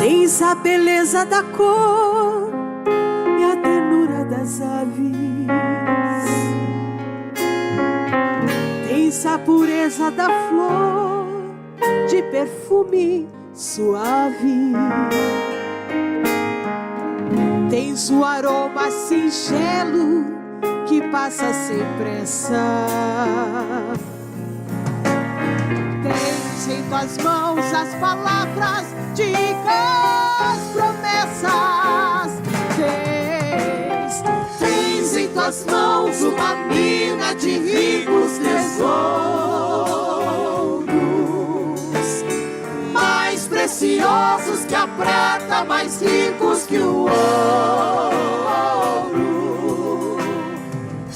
Tens a beleza da cor e a ternura das aves. Tens a pureza da flor de perfume suave. Tens o aroma singelo que passa sem pressa. Tens em tuas mãos as palavras de ricas promessas. Tens em tuas mãos uma mina de ricos tesouros, mais preciosos que a prata, mais ricos que o ouro.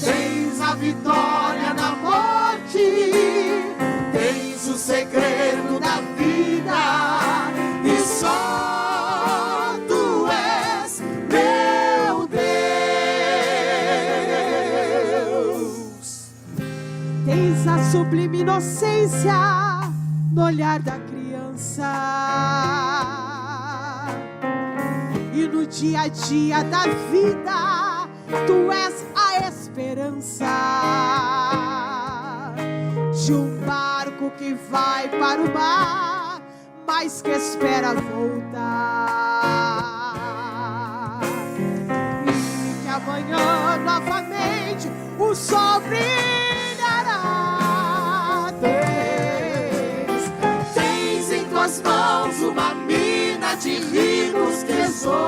Tens a vitória na morte, tens o segredo da vida, e só tu és meu Deus. Tens a sublime inocência no olhar da criança, e no dia a dia da vida tu és a esperança de um barco que vai para o mar, mas que espera voltar, e que amanhã novamente o sol brilhará. Tens em tuas mãos uma mina de ricos tesouros,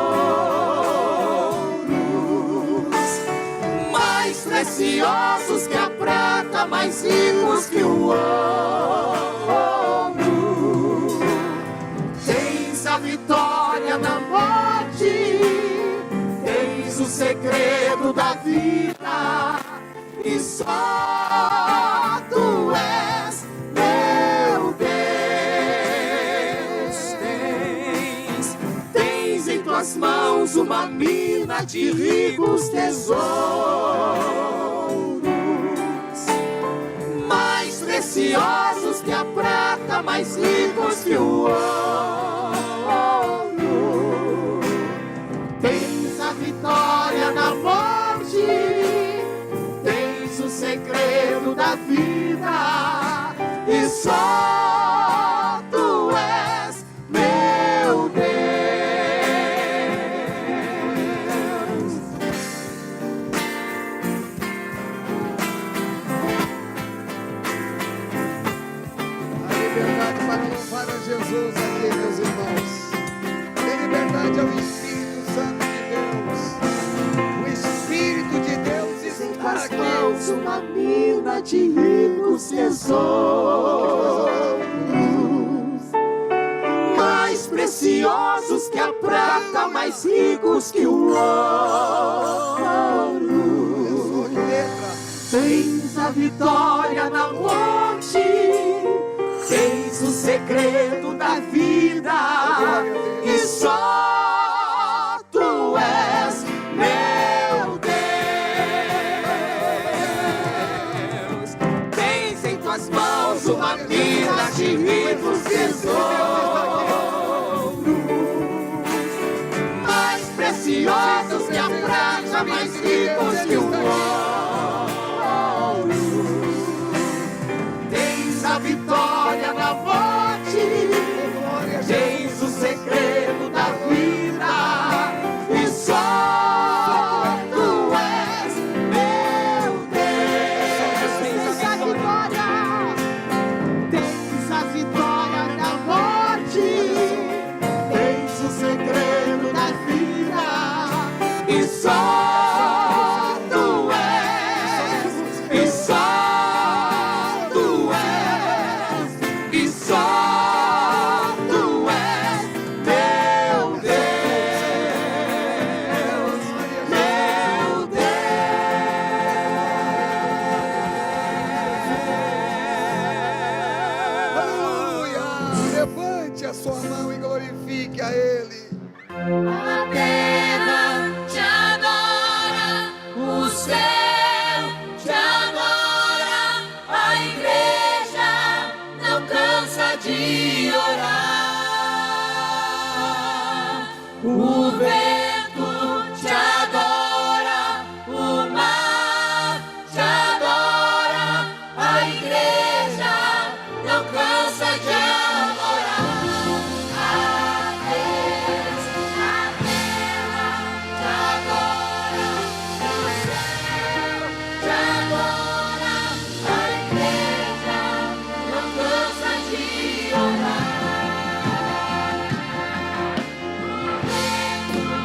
mais preciosos que a prata, mais ricos que o ouro. Tens a vitória na morte, tens o segredo da vida, e só tu és meu Deus. Tens em tuas mãos uma mina de ricos tesouros, mais preciosos que a prata, mais ricos que o ouro. Tens a vitória na morte, tens o segredo da vida, e só tu és meu Deus. A liberdade para louvar a Jesus aqui, meus irmãos. Tem liberdade ao Espírito Santo de Deus. O Espírito de Deus está aqui. Mãos uma mina de ricos tesouros, mais preciosos que a prata, mais ricos que o ouro. Tens a vitória na morte, tens o segredo da vida, e só tu és meu Deus. Tens em tuas mãos uma mina de ricos tesouros, mais preciosos que a prata, mais ricos que o ouro. Tens a vitória na morte, tens o segredo da vida, e só tu és meu Deus. Tens a vitória, tens a vitória na morte, tens o segredo da vida, e só tu és, e só tu és, e só tu és meu Deus, meu Deus. Aleluia! Levante a sua mão e glorifique a Ele. A terra te adora, o céu te adora, a igreja não cansa de orar. O vento te adora, o mar te adora, a igreja não cansa de adorar. A Deus, a terra te adora, o céu te adora, a igreja não cansa de orar. O vento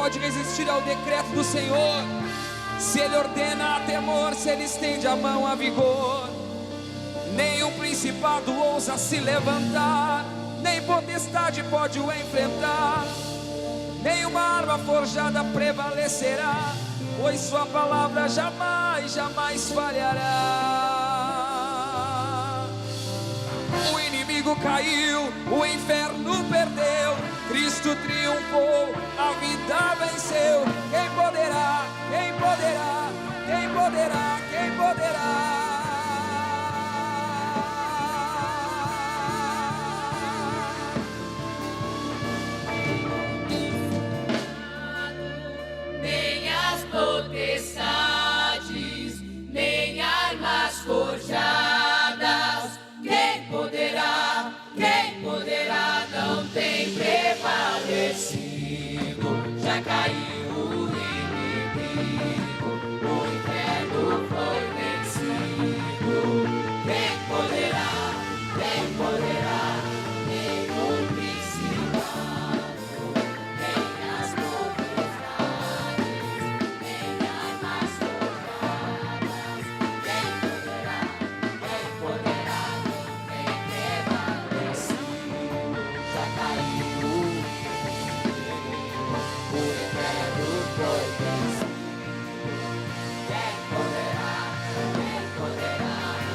pode resistir ao decreto do Senhor. Se Ele ordena a temor, se Ele estende a mão a vigor, nenhum principado ousa se levantar, nem potestade pode o enfrentar, nenhuma arma forjada prevalecerá, pois sua palavra jamais, jamais falhará. O inimigo caiu, o inferno perdeu, Cristo triunfou, a vida venceu. Quem poderá, quem poderá, quem poderá, quem poderá? Nem as potestades, nem armas forjadas. Quem poderá, não tem prevalecido. Já caiu o inimigo, o inferno foi vencido. Quem poderá, nenhum principado, nem as potestades, nem armas forjadas. Quem poderá, não tem prevalecido. Já caiu o inferno foi vencido. Quem poderá,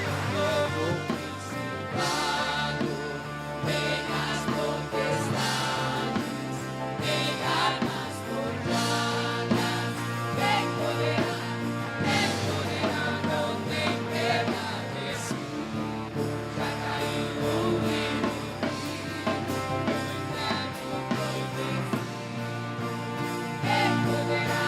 nenhum principado, nem as potestades, nem armas forjadas. Quem poderá, não tem prevalecido. Já caiu o inimigo, o inferno foi vencido. Quem poderá,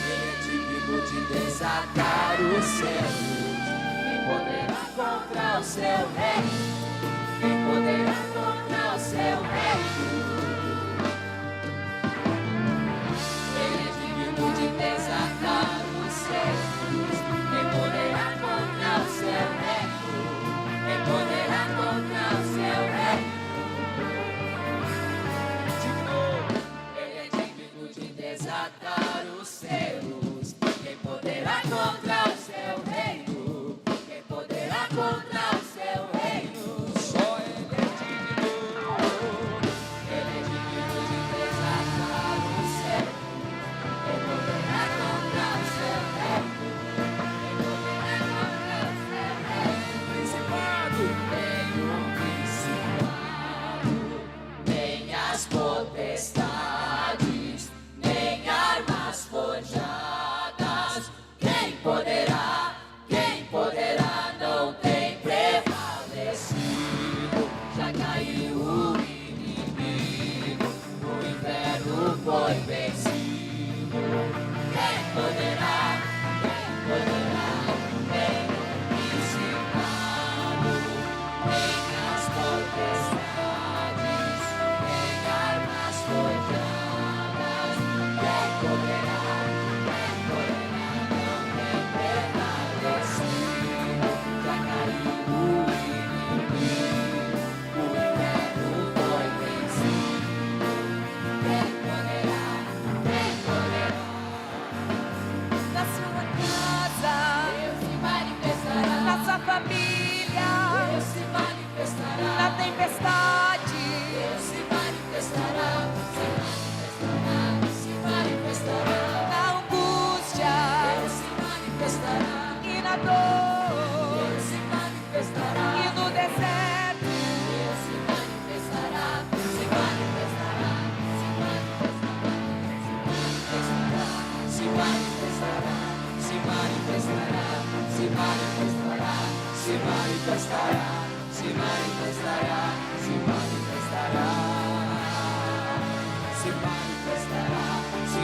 Ele é digno de desatar os céus. Quem poderá contra o seu reino? Quem poderá contra o seu reino? Ele é digno de desatar os céus. Quem poderá contra o seu reino? Quem poderá contra o seu reino? Ele é digno de desatar os céus. Quem poderá contra o seu reino? Quem poderá contra o seu reino? Só Ele é digno. Ele é digno de desatar os céus. Quem poderá contra o seu reino? Quem poderá contra o seu reino? Principado, Nenhum principado, nem as potestades, nem armas forjadas. Quem poderá, não tem prevalecido. Já caiu o inimigo, o inferno foi vencido. Quem poderá, nenhum principado, nem as potestades, nem armas forjadas. Quem poderá, não tem prevalecido. Já caiu o inimigo, o inferno foi vencido. Quem poderá, Na sua casa, Deus se manifestará. na sua família, Deus se manifestará. na tempestade, Deus se manifestará. Se manifestará. na angústia Deus se manifestará. e na dor Deus se manifestará. e no deserto. Deus se manifestará. Se manifestará. Se manifestará. Se manifestará. Se manifestará. Se manifestará. Se manifestará. Se manifestará. Se manifestará. Se manifestará. Se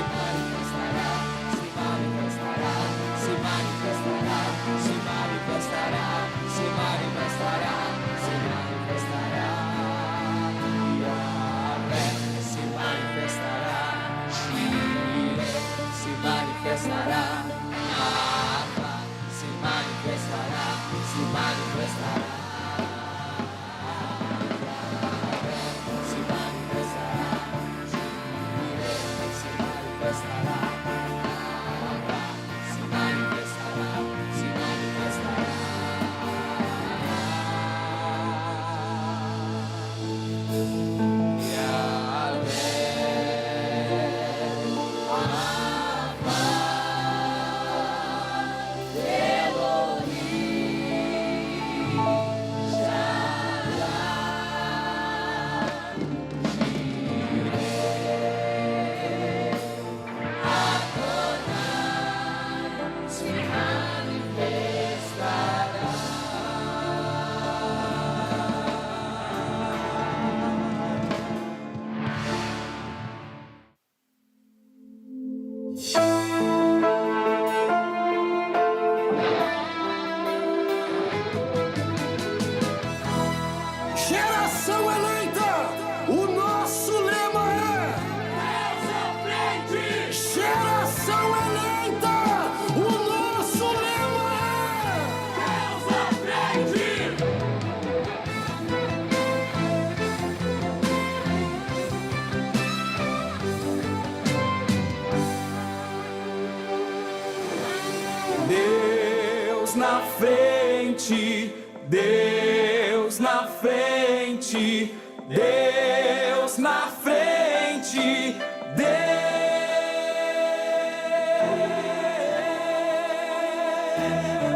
na frente, Deus na frente, Deus na frente,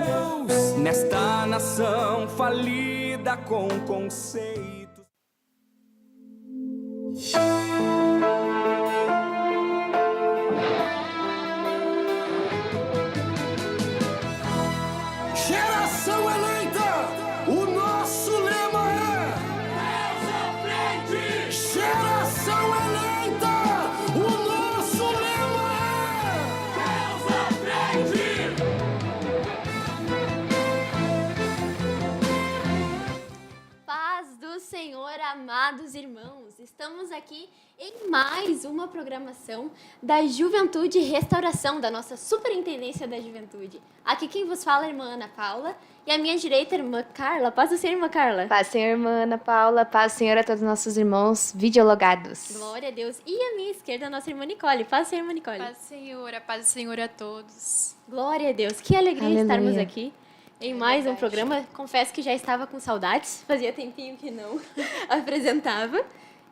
Deus nesta nação falida com conceitos. Geração eleita, o nosso lema é Deus à frente. Geração eleita, o nosso lema Deus à frente. Paz do Senhor, amados irmãos. Estamos aqui em mais uma programação da Juventude e Restauração, da nossa Superintendência da Juventude. Aqui quem vos fala é a irmã Ana Paula e à minha direita a irmã Carla. Paz do Senhor, irmã Carla. Paz, Senhor, irmã Ana Paula. Paz, Senhor, a todos os nossos irmãos videologados. Glória a Deus. E à minha esquerda a nossa irmã Nicole. Paz do Senhor, irmã Nicole. Paz do Senhor, a paz do Senhor a todos. Glória a Deus. Que alegria Aleluia. estarmos aqui em mais um verdade. programa. Confesso que já estava com saudades. Fazia tempinho que não apresentava.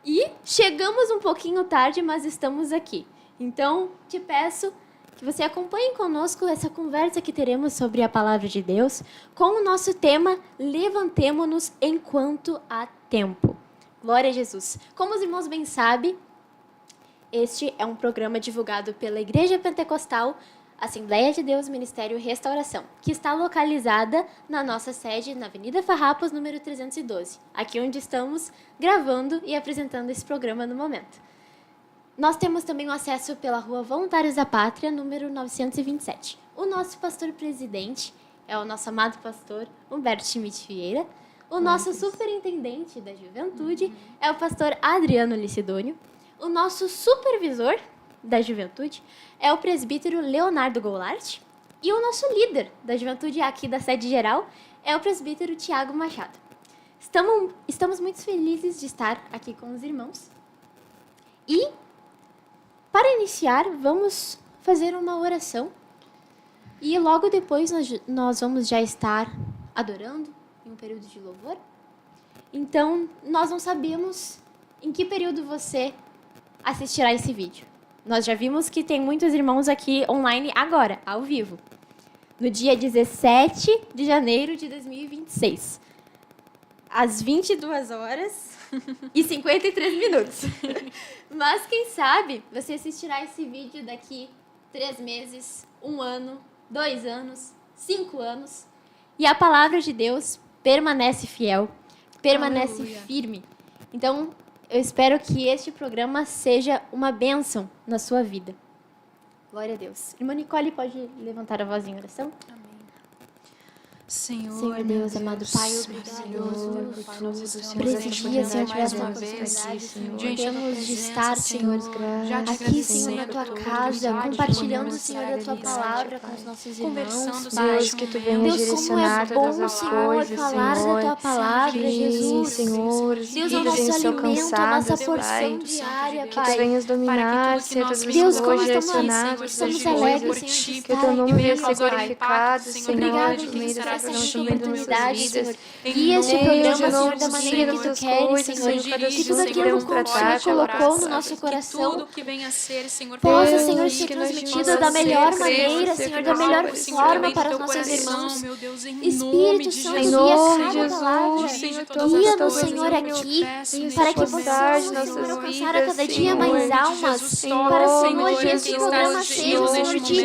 E chegamos um pouquinho tarde, mas estamos aqui. Então, te peço que você acompanhe conosco essa conversa que teremos sobre a Palavra de Deus com o nosso tema Levantemo-nos enquanto há tempo. Glória a Jesus. Como os irmãos bem sabem, este é um programa divulgado pela Igreja Pentecostal Assembleia de Deus Ministério Restauração, que está localizada na nossa sede na Avenida Farrapos, número 312, aqui onde estamos gravando e apresentando esse programa no momento. Nós temos também o acesso pela Rua Voluntários da Pátria, número 927. O nosso pastor-presidente é o nosso amado pastor Humberto Schmidt Vieira. O nosso superintendente da juventude é o pastor Adriano Licidônio. O nosso supervisor da juventude é o presbítero Leonardo Goulart. E o nosso líder da juventude aqui da sede geral é o presbítero Tiago Machado. Estamos muito felizes de estar aqui com os irmãos. E, para iniciar, vamos fazer uma oração. E logo depois nós vamos já estar adorando em um período de louvor. Então, nós não sabemos em que período você assistirá esse vídeo. Nós já vimos que tem muitos irmãos aqui online agora, ao vivo. No dia 17 de janeiro de 2026. Às 22 horas e 53 minutos. Mas quem sabe você assistirá esse vídeo daqui 3 meses, 1 ano, 2 anos, 5 anos. E a palavra de Deus permanece fiel, permanece Aleluia. firme. Então, eu espero que este programa seja uma bênção na sua vida. Glória a Deus. Irmã Nicole, pode levantar a voz em oração? Senhor, Senhor Deus, amado Pai, obrigado por esse dia, Senhor, por essa oportunidade, Senhor. Podemos estar, Senhor, aqui, Senhor, na Tua casa, compartilhando, Senhor, da Tua palavra com os nossos irmãos, Pai. Deus, que Tu venha Deus, como é direcionar todas bom, as Senhor, coisas, falar da Tua palavra, Sim, Jesus. Senhor, Deus, que é o vidas nosso venham ser alimento, a nossa alcançadas, porção Pai. diária, Que Tu Pai. venhas dominar, que ser todas as Deus, como coisas estamos direcionadas, estamos Senhor. alegres, Senhor, de Que o estar Teu nome aqui. venha ser causar glorificado, impacto, Senhor, Obrigado, no meio Jesus, dessa por essa programação, no meio das nossas oportunidade, vidas. Senhor. Em E este nome programa, de Senhor, novo, da maneira que Tu todas as queres, coisas, Senhor. Senhor, cada Que tudo assunto que aquilo iremos que o Senhor tratar, colocou no Pai. nosso coração tudo que venha a ser, Senhor, possa, Deus, Senhor, ser que nós transmitido possamos da melhor ser, maneira, ser Senhor, da melhor crentes, forma Senhor, para os teu nossos coração, irmãos. meu Deus, em nome Espírito de Santo, Em Jesus. guia nome de cada Jesus, palavra. Senhor, Guia-nos, todas as Senhor, coisas, aqui, venha para se que contar possamos, de Senhor, nossas alcançar a vidas, cada dia mais Senhor. almas. Senhor, Para, Senhor, Senhor, que este Jesus, programa seja, Senhor, de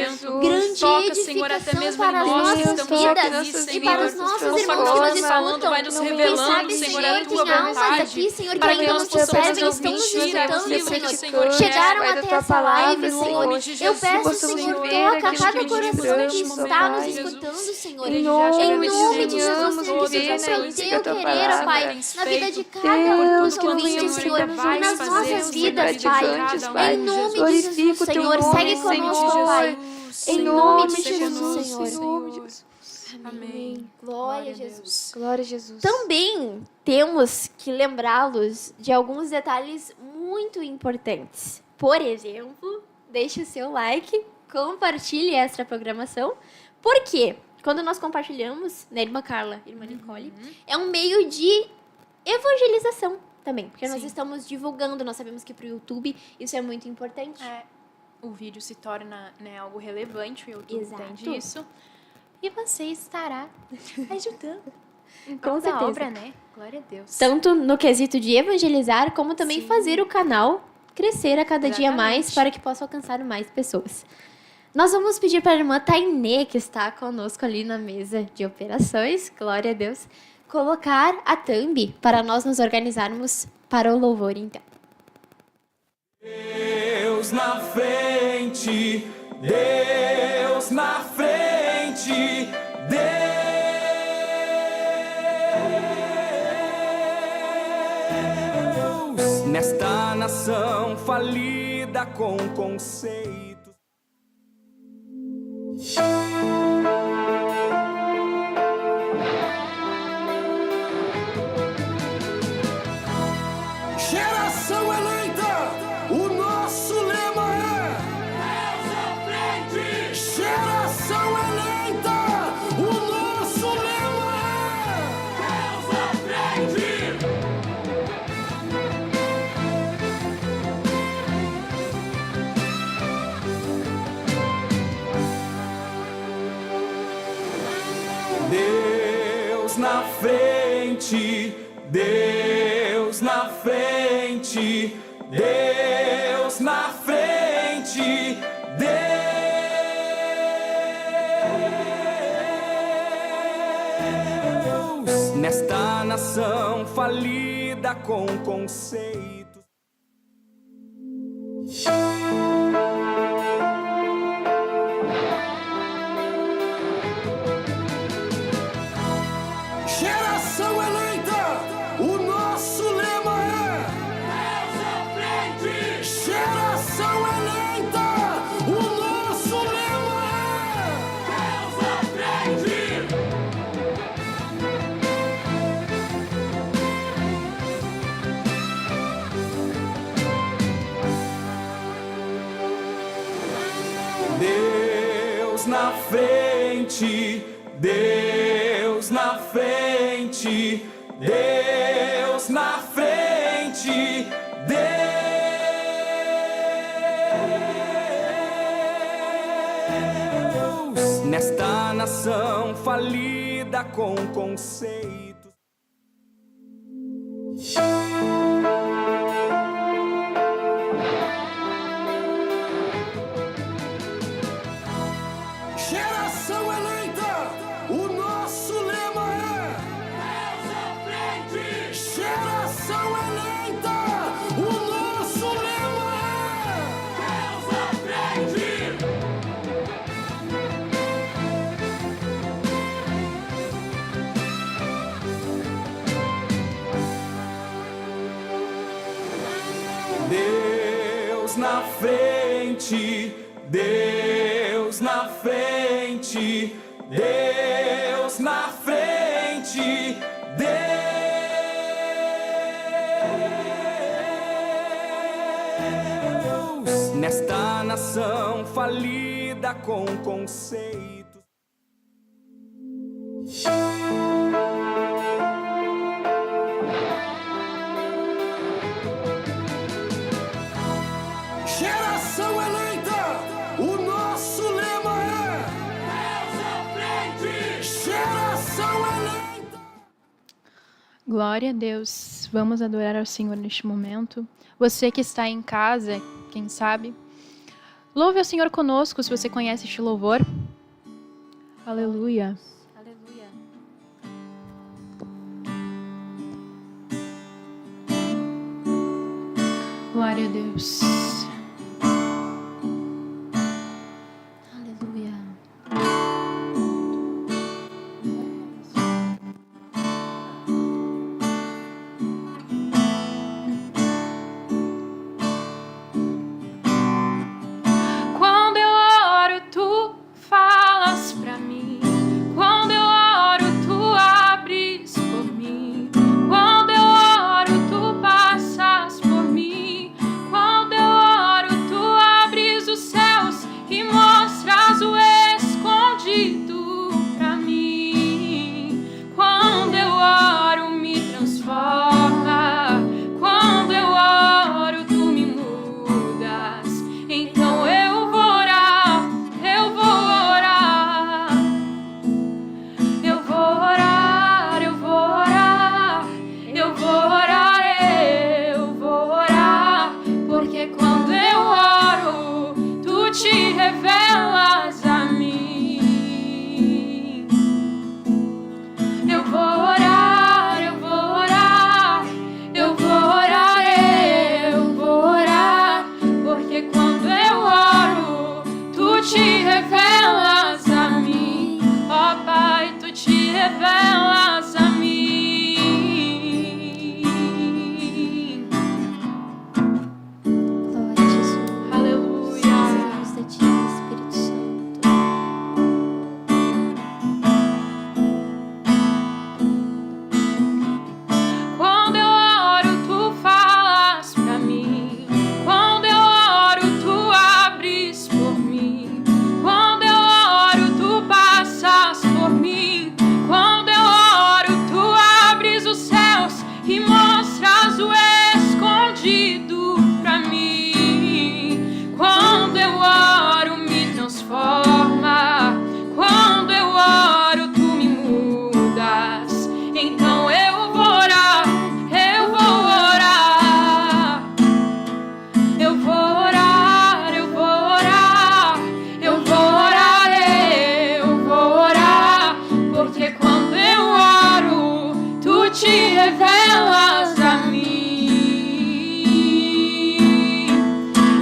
grande Toca, Senhor, até edificação mesmo para as em nós que nossas estamos aqui, vidas e Senhor. para os nossos Nos irmãos que nos transforma, falando, vai nos escutam. Quem revelando, sabe, Senhor, Senhor, a tua tem almas vontade, aqui, Senhor, que para que ainda nós não te possamos servem, não estão nos mentir escutando, aquilo que o Senhor. Senhor Chegaram Pai, da até tua essa live, palavra, Senhor. Senhor. Eu Que peço, possamos Senhor, ver toca aquilo cada que coração que ministramos, está nos Pai. escutando, Senhor. Em Em nome nome de Jesus, venhamos Senhor, viver que na seja o luz da teu tua querer, ó Pai, palavra. na vida de cada Deus, um dos que ouvintes, venhamos Senhor, ainda e nas fazer nossas ser vidas, Pai. gratificantes, Pai. Em nome de Glorifica Jesus, o teu Senhor, nome, segue conosco, Senhor. Pai. Em nome de Jesus, Senhor. Senhor. Amém. Glória a Jesus. Glória a Jesus. Também temos que lembrá-los de alguns detalhes muito importantes. Por exemplo, deixe o seu like, compartilhe esta programação. Por quê? quando nós compartilhamos, né, irmã Carla, irmã Nicole, é um meio de evangelização também. Porque nós Sim. estamos divulgando, nós sabemos que pro YouTube isso é muito importante. O vídeo se torna, né, algo relevante, o YouTube Exato. entende isso. E você estará ajudando. Em Com prol da certeza. obra, né? Glória a Deus. Tanto no quesito de evangelizar, como também Sim. fazer o canal crescer a cada dia mais Exatamente. para que possa alcançar mais pessoas. Nós vamos pedir para a irmã Tainê, que está conosco ali na mesa de operações, glória a Deus, colocar a thumb para nós nos organizarmos para o louvor, então. Deus na frente, Deus na frente, Deus nesta nação falida com conceitos. Geração eleita, o nosso lema é Deus à frente. Geração eleita, o nosso lema Deus à frente. Deus na frente, Deus na frente, Deus na frente, Deus nesta nação falida com conceitos. é Geração eleita, o nosso lema é Deus à frente. Geração eleita, o nosso lema Deus à frente. Deus na frente, Deus na frente, Deus na frente, Deus nesta nação falida com conceitos. é Geração eleita, o nosso lema é Deus à frente. Geração eleita, o nosso lema Deus à frente. Deus na frente, Deus na frente, Deus na frente, Deus nesta nação falida com conceitos. é Geração eleita, o nosso lema é Deus à frente. Geração eleita. Glória a Deus. Vamos adorar ao Senhor neste momento. Você que está em casa, quem sabe, louve ao Senhor conosco se você conhece este louvor. Aleluia. Aleluia. Glória a Deus. Aleluia. Quando eu oro, tu falas pra mim. Quando eu oro, tu abres por mim. Quando eu oro, tu passas por mim. Quando eu oro, tu abres os céus e mostras o revelas a mim, ó Pai, tu te revelas a mim. Glória a Jesus. Aleluia. Precisamos de ti, Espírito Santo. Quando eu oro, tu falas pra mim. Quando eu oro, tu abres por mim. Quando eu oro, tu passas por mim. Quando eu oro, tu abres os céus e mostras o escondido pra mim. Quando eu oro, me transforma. Quando eu oro, tu me mudas. Então eu vou orar, eu vou orar. Eu vou orar, eu vou orar. Eu vou orar, eu vou orar. Porque quando eu oro, tu te revelas a mim.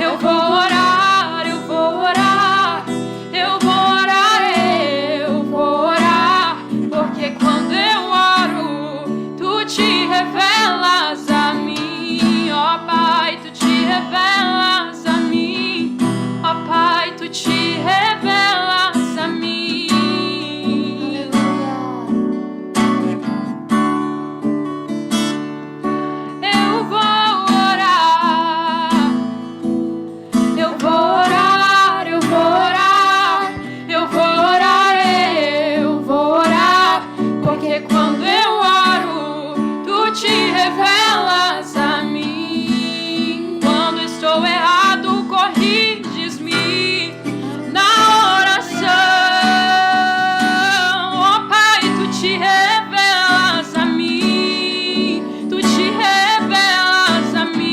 Eu vou orar, eu vou orar. Eu vou orar, eu vou orar. Porque quando eu oro, tu te revelas a mim. Ó Pai, tu te revelas a mim. Ó Pai, tu te revelas a mim. Eu vou orar. Eu vou orar, eu vou orar. Eu vou orar, eu vou orar. Porque quando eu oro, tu te revelas a mim. Quando estou errado, corriges-me na oração. Ó Pai, tu te revelas a mim. Tu te revelas a mim.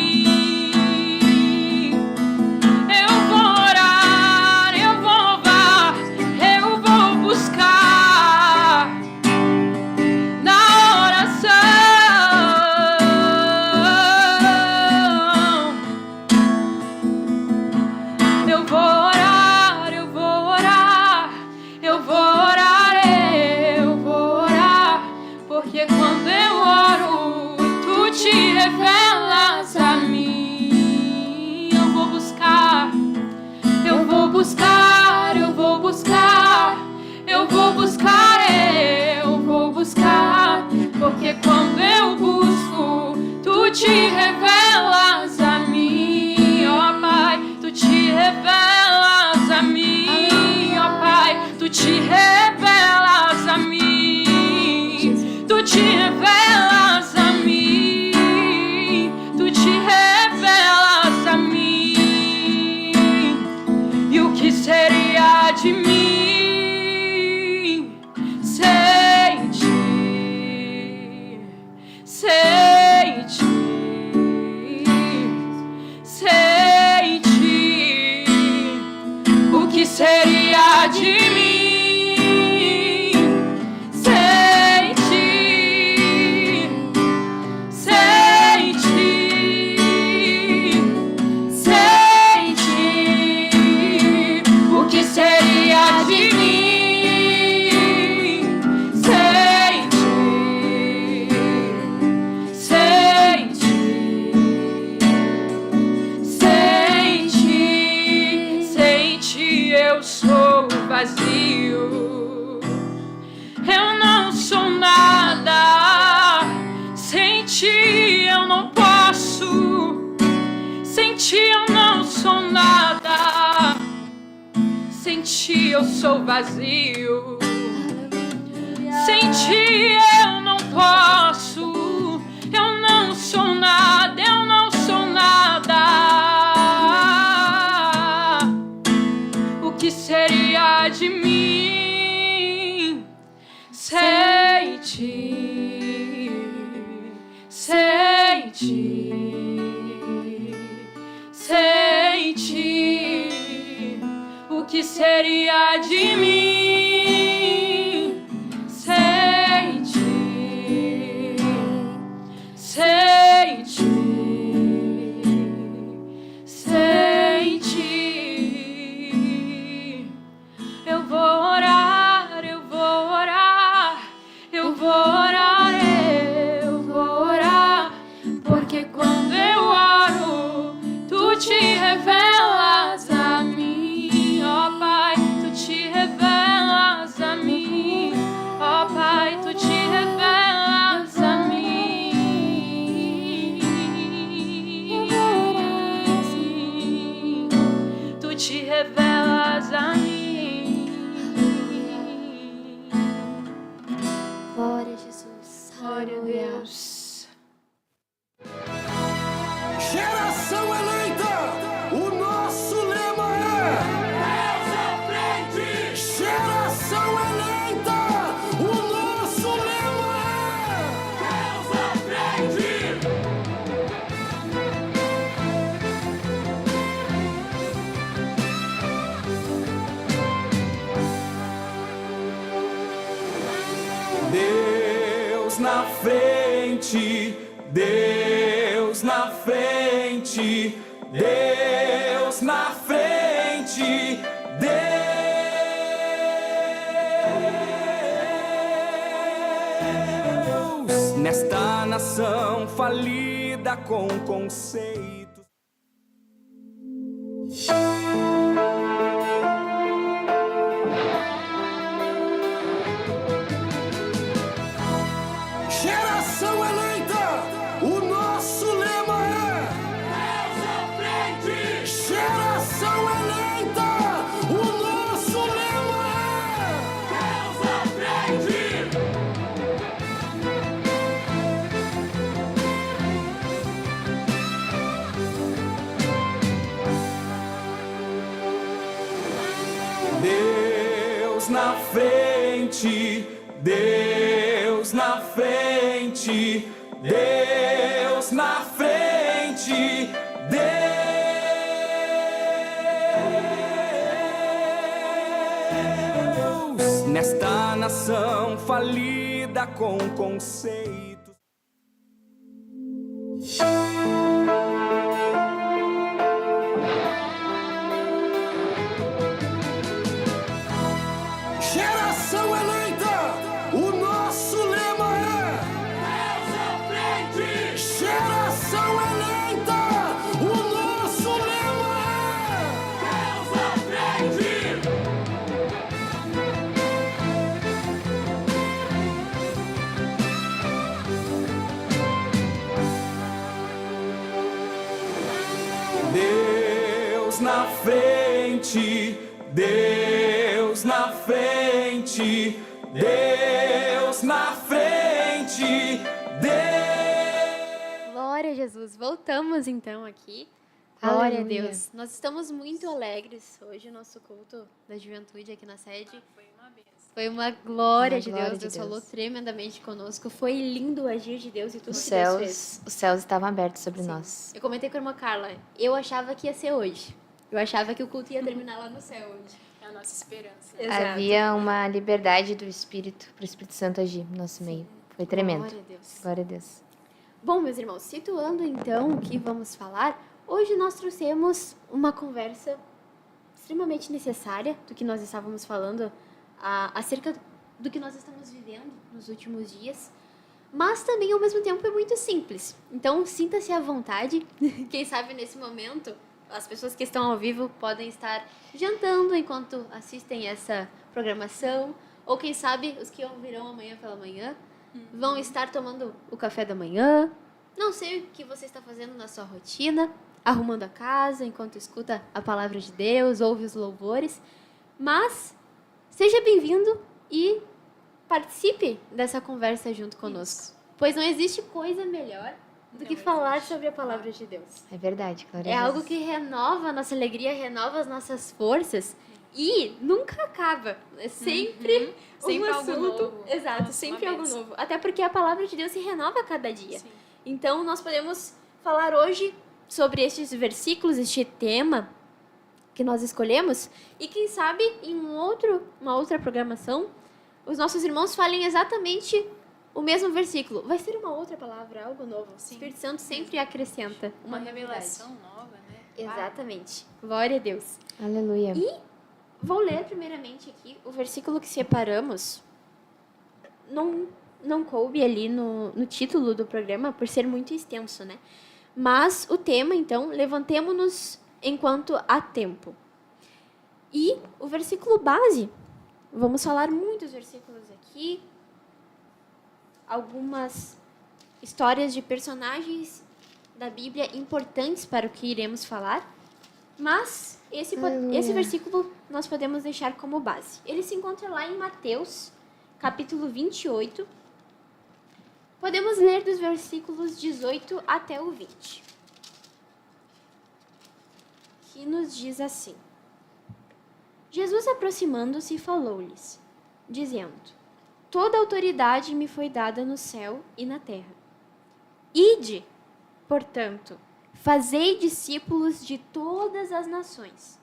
Eu vou orar, eu vou louvar, eu vou buscar na oração. Eu vou orar, eu vou orar, eu vou orar, eu vou orar. Porque quando eu oro, tu te revelas a mim. Eu vou buscar, eu vou buscar, eu vou buscar. Eu vou buscar, eu vou buscar. Porque quando eu busco, tu te revelas a mim. Ó Pai, tu te revelas a mim. Ó Pai, tu te revelas a mim. Tu te revelas a mim. Tu te revelas a mim. E o que seria de mim sem ti? Sem ti, sem ti. O que seria de mim sem ti? Sem ti, sem ti. O que seria de mim sem ti? Sem ti, sem ti. Sem ti eu sou vazio. Eu não sou nada. Sem ti eu não posso. Sem ti eu não sou nada. Sem ti eu sou vazio. Sem ti eu não posso. Eu não sou nada, eu não sou nada. O que seria de mim sem ti? Sem ti, sem ti. O que seria de mim sem ti? Sem ti, sem ti. na frente, Deus na frente, Deus na frente, Deus nesta nação falida com conceitos. Geração eleita, o nosso lema é Deus à frente, Geração eleita, o nosso lema Deus à frente. Deus na frente, Deus na frente, Deus na frente, Deus nesta nação falida com conceitos. Geração eleita, o nosso lema é Deus à frente, Geração eleita, o nosso lema Deus à frente. Deus na frente, Deus na frente, Deus na frente, Deus. Glória a Jesus. Voltamos então aqui. Glória a Aleluia. Deus. Nós estamos muito alegres hoje. O nosso culto da juventude aqui na sede foi uma glória de glória Deus. de Deus Deus. falou tremendamente conosco. Foi lindo o agir de Deus e tudo Os que Deus fez. céus estavam abertos sobre Sim. nós. Eu comentei com a irmã Carla. Eu achava que ia ser hoje. Eu achava que o culto ia terminar lá no céu hoje. É a nossa esperança. Exato. Havia uma liberdade do Espírito, para o Espírito Santo agir no nosso meio. Foi tremendo. Glória a Deus. Glória a Deus. Bom, meus irmãos, situando então o que vamos falar, hoje nós trouxemos uma conversa extremamente necessária do que nós estávamos falando acerca do que nós estamos vivendo nos últimos dias, mas também ao mesmo tempo é muito simples. Então, sinta-se à vontade. Quem sabe nesse momento as pessoas que estão ao vivo podem estar jantando enquanto assistem essa programação, ou quem sabe os que ouvirão amanhã pela manhã vão estar tomando o café da manhã. Não sei o que você está fazendo na sua rotina, arrumando a casa enquanto escuta a palavra de Deus, ouve os louvores, mas seja bem-vindo e participe dessa conversa junto conosco, pois não existe coisa melhor do que falar sobre a palavra de Deus. É verdade, glória É a Deus. algo que renova a nossa alegria, renova as nossas forças e nunca acaba. É sempre Sempre um algo assunto. novo. Exato, Nossa, sempre uma algo bênção. novo. Até porque a palavra de Deus se renova a cada dia. Sim. Então, nós podemos falar hoje sobre estes versículos, este tema que nós escolhemos, e quem sabe em uma outra programação, os nossos irmãos falem exatamente o mesmo versículo. Vai ser uma outra palavra, algo novo. O Sim. Espírito Santo sempre acrescenta Uma novidade. revelação nova, né? Exatamente. Glória a Deus. Aleluia. Vou ler primeiramente aqui o versículo que separamos. Não coube ali no título do programa, por ser muito extenso, né? Mas o tema, então, levantemo-nos enquanto há tempo. E o versículo base, vamos falar muitos versículos aqui, algumas histórias de personagens da Bíblia importantes para o que iremos falar, mas esse versículo nós podemos deixar como base. Ele se encontra lá em Mateus, capítulo 28. Podemos ler dos versículos 18 até o 20. Que nos diz assim: Jesus, aproximando-se, falou-lhes, dizendo: Toda autoridade me foi dada no céu e na terra. Ide, portanto, fazei discípulos de todas as nações,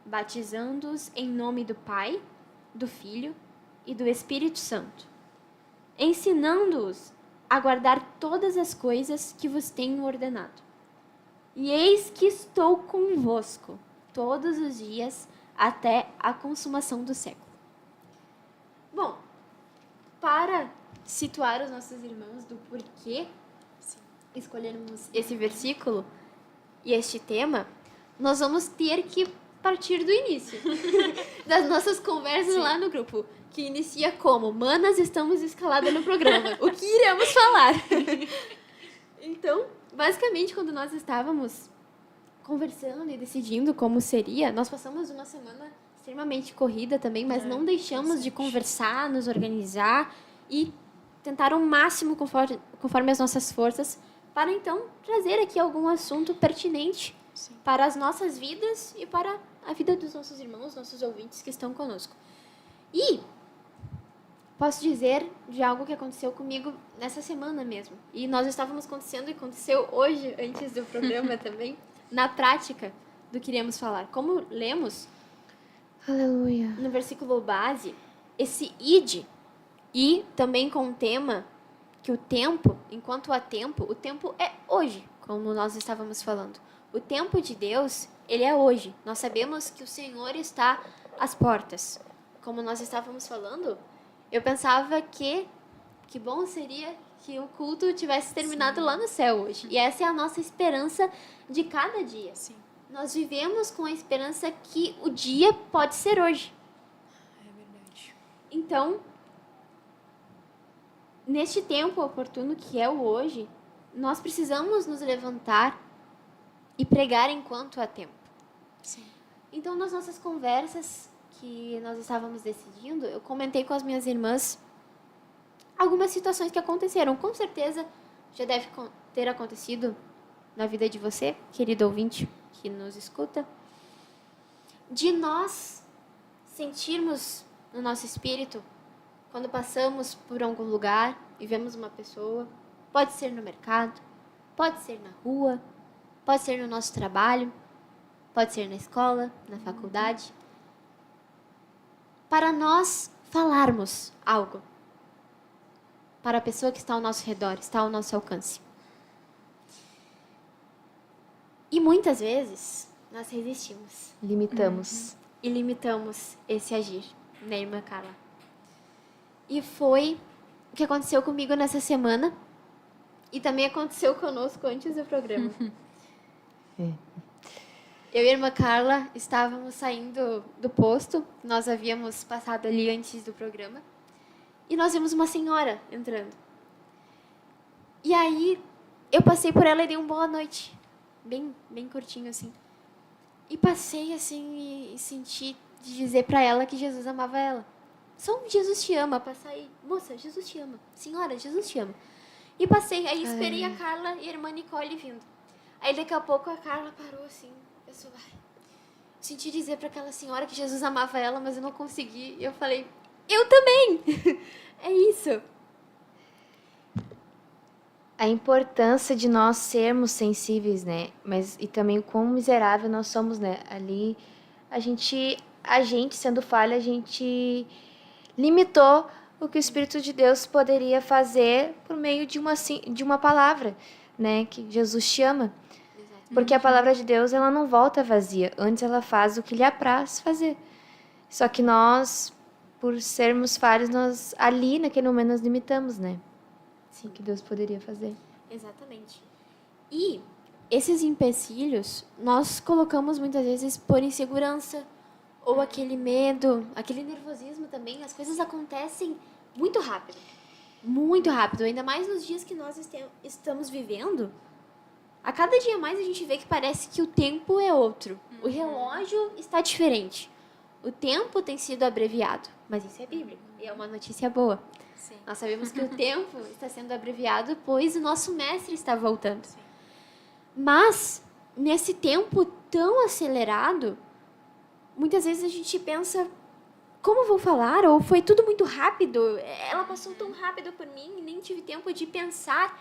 batizando-os em nome do Pai, do Filho e do Espírito Santo, ensinando-os a guardar todas as coisas que vos tenho ordenado. E eis que estou convosco todos os dias até a consumação do século. Bom, para situar os nossos irmãos do porquê escolhermos esse versículo e este tema, nós vamos ter que partir do início das nossas conversas lá no grupo, que inicia como: Manas, estamos escaladas no programa. O que iremos falar? Então, basicamente, quando nós estávamos conversando e decidindo como seria, nós passamos uma semana extremamente corrida também, mas não deixamos de conversar, nos organizar e tentar o máximo conforme as nossas forças, para então trazer aqui algum assunto pertinente para as nossas vidas e para a vida dos nossos irmãos, nossos ouvintes que estão conosco. E posso dizer de algo que aconteceu comigo nessa semana mesmo. E nós estávamos acontecendo e aconteceu hoje, antes do programa também, na prática do que iremos falar. Como lemos Aleluia. no versículo base, esse ide, e também com o tema que o tempo, enquanto há tempo, o tempo é hoje, como nós estávamos falando. O tempo de Deus, ele é hoje. Nós sabemos que o Senhor está às portas. Como nós estávamos falando, eu pensava que bom seria que o culto tivesse terminado lá no céu hoje. E essa é a nossa esperança de cada dia. Sim. Nós vivemos com a esperança que o dia pode ser hoje. É verdade. Então, neste tempo oportuno que é o hoje, nós precisamos nos levantar e pregar enquanto há tempo. Sim. Então, nas nossas conversas que nós estávamos decidindo, eu comentei com as minhas irmãs algumas situações que aconteceram. Com certeza já deve ter acontecido na vida de você, querido ouvinte que nos escuta, de nós sentirmos no nosso espírito, quando passamos por algum lugar e vemos uma pessoa, pode ser no mercado, pode ser na rua, pode ser no nosso trabalho, pode ser na escola, na faculdade, para nós falarmos algo para a pessoa que está ao nosso redor, está ao nosso alcance. E muitas vezes nós resistimos Limitamos. e limitamos esse agir, né, irmã Carla? E foi o que aconteceu comigo nessa semana e também aconteceu conosco antes do programa. Eu e a irmã Carla estávamos saindo do posto, nós havíamos passado ali antes do programa, e nós vimos uma senhora entrando. E aí eu passei por ela e dei um boa noite, bem curtinho assim. E passei assim e senti de dizer para ela que Jesus amava ela. Só um Jesus te ama, passar aí. Moça, Jesus te ama. Senhora, Jesus te ama. E passei, aí esperei a Carla e a irmã Nicole vindo. Aí daqui a pouco a Carla parou assim, pensou, senti dizer para aquela senhora que Jesus amava ela, mas eu não consegui. E eu falei, eu também! É isso. A importância de nós sermos sensíveis, né? Mas e também o quão miserável nós somos, né? Ali a gente sendo falha, a gente limitou o que o Espírito de Deus poderia fazer por meio de uma palavra, né? Que Jesus te ama. Porque a palavra de Deus, ela não volta vazia. Antes ela faz o que lhe apraz fazer. Só que nós, por sermos falhos, nós ali, naquele momento, nós limitamos, né? Sim, o que Deus poderia fazer. Exatamente. E esses empecilhos, nós colocamos muitas vezes por insegurança, ou aquele medo, aquele nervosismo também. As coisas acontecem muito rápido. Muito rápido. Ainda mais nos dias que nós estamos vivendo. A cada dia mais a gente vê que parece que o tempo é outro. O relógio está diferente. O tempo tem sido abreviado. Mas isso é bíblico. E é uma notícia boa. Sim. Nós sabemos que o tempo está sendo abreviado, pois o nosso mestre está voltando. Sim. Mas, nesse tempo tão acelerado, muitas vezes a gente pensa, como vou falar? Ou foi tudo muito rápido? Ela passou tão rápido por mim e nem tive tempo de pensar.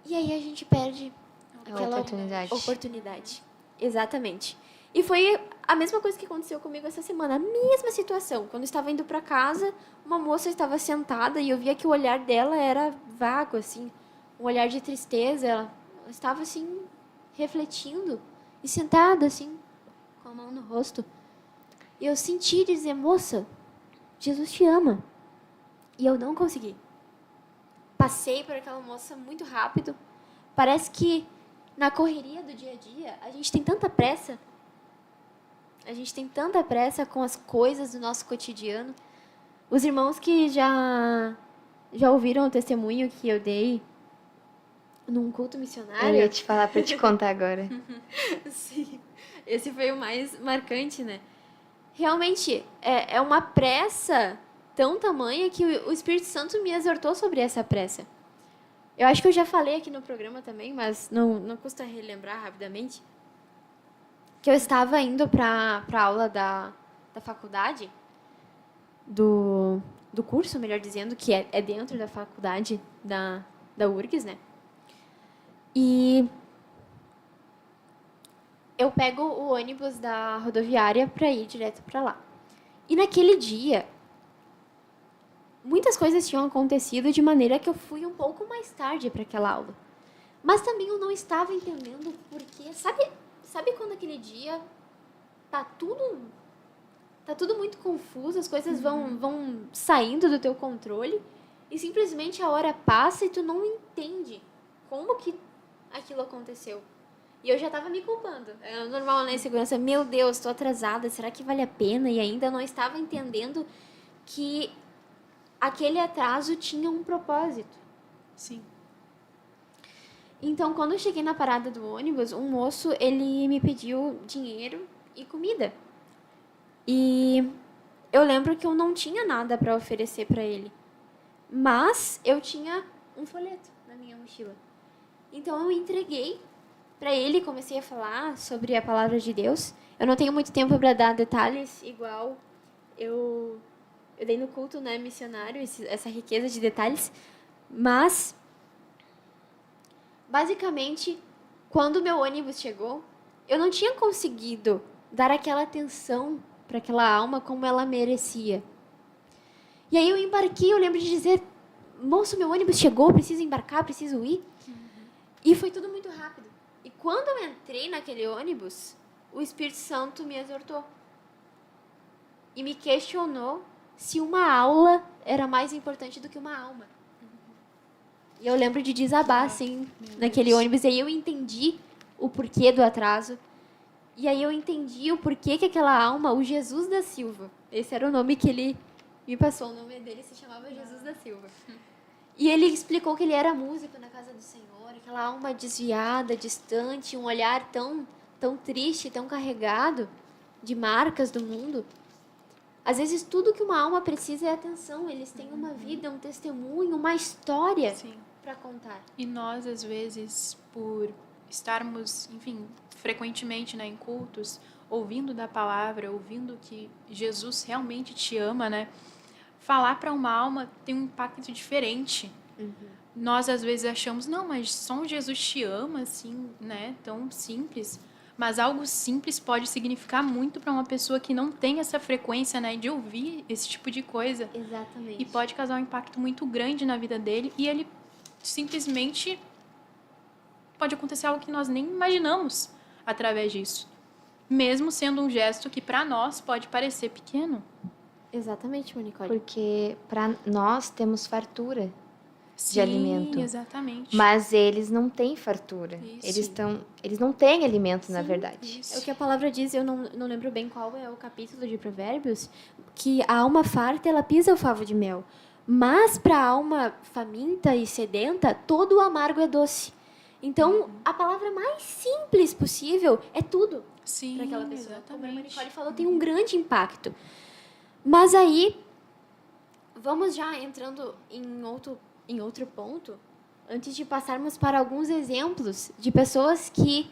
E aí a gente perde aquela oportunidade. oportunidade. Exatamente. E foi a mesma coisa que aconteceu comigo essa semana, a mesma situação. Quando eu estava indo para casa, uma moça estava sentada e eu via que o olhar dela era vago, assim, um olhar de tristeza. Ela estava, assim, refletindo e sentada, assim, com a mão no rosto. E eu senti dizer, moça, Jesus te ama. E eu não consegui. Passei por aquela moça muito rápido. Parece que na correria do dia a dia, a gente tem tanta pressa. A gente tem tanta pressa com as coisas do nosso cotidiano. Os irmãos que já ouviram o testemunho que eu dei num culto missionário. Eu ia te falar para te contar agora. Sim, esse foi o mais marcante, né? Realmente, é uma pressa tão tamanha que o Espírito Santo me exortou sobre essa pressa. Eu acho que eu já falei aqui no programa também, mas não custa relembrar rapidamente, que eu estava indo para a aula da faculdade, do curso, melhor dizendo, que é dentro da faculdade da URGS, né? E eu pego o ônibus da rodoviária para ir direto para lá. E naquele dia, muitas coisas tinham acontecido de maneira que eu fui um pouco mais tarde para aquela aula. Mas também eu não estava entendendo porque, sabe quando aquele dia tá tudo muito confuso, as coisas vão saindo do teu controle e simplesmente a hora passa e tu não entende como que aquilo aconteceu. E eu já estava me culpando. É normal, né, segurança? Meu Deus, estou atrasada, será que vale a pena? E ainda não estava entendendo que aquele atraso tinha um propósito. Sim. Então, quando eu cheguei na parada do ônibus, um moço, ele me pediu dinheiro e comida. E eu lembro que eu não tinha nada para oferecer para ele. Mas eu tinha um folheto na minha mochila. Então, eu entreguei para ele e comecei a falar sobre a palavra de Deus. Eu não tenho muito tempo para dar detalhes, igual eu dei no culto, né, missionário, essa riqueza de detalhes. Mas, basicamente, quando o meu ônibus chegou, eu não tinha conseguido dar aquela atenção para aquela alma como ela merecia. E aí eu embarquei, eu lembro de dizer, moço, meu ônibus chegou, preciso embarcar, preciso ir. E foi tudo muito rápido. E quando eu entrei naquele ônibus, o Espírito Santo me exortou. E me questionou se uma aula era mais importante do que uma alma. E eu lembro de desabar, assim, naquele ônibus. E aí eu entendi o porquê do atraso. E aí eu entendi o porquê que aquela alma, o Jesus da Silva, esse era o nome que ele me passou, o nome dele se chamava Jesus da Silva. E ele explicou que ele era músico na casa do Senhor, aquela alma desviada, distante, um olhar tão triste, tão carregado de marcas do mundo. Às vezes, tudo que uma alma precisa é atenção. Eles têm uma vida, um testemunho, uma história para contar. E nós, às vezes, por estarmos, enfim, frequentemente, né, em cultos, ouvindo da palavra, ouvindo que Jesus realmente te ama, né? Falar para uma alma tem um impacto diferente. Nós, às vezes, achamos, não, mas só Jesus te ama, assim, né? Tão simples. Mas algo simples pode significar muito para uma pessoa que não tem essa frequência, né, de ouvir esse tipo de coisa. Exatamente. E pode causar um impacto muito grande na vida dele e ele simplesmente pode acontecer algo que nós nem imaginamos através disso. Mesmo sendo um gesto que para nós pode parecer pequeno. Exatamente, Monicole. Porque para nós temos fartura Sim, de alimento. Exatamente. Mas eles não têm fartura. Isso. Eles não têm alimento, na verdade. Isso. É o que a palavra diz, eu não lembro bem qual é o capítulo de Provérbios, que a alma farta, ela pisa o favo de mel. Mas para a alma faminta e sedenta, todo o amargo é doce. Então, a palavra mais simples possível é tudo Sim, para aquela pessoa. Como a exatamente. Monicole falou, tem um grande impacto. Mas aí, vamos já entrando em outro ponto, antes de passarmos para alguns exemplos de pessoas que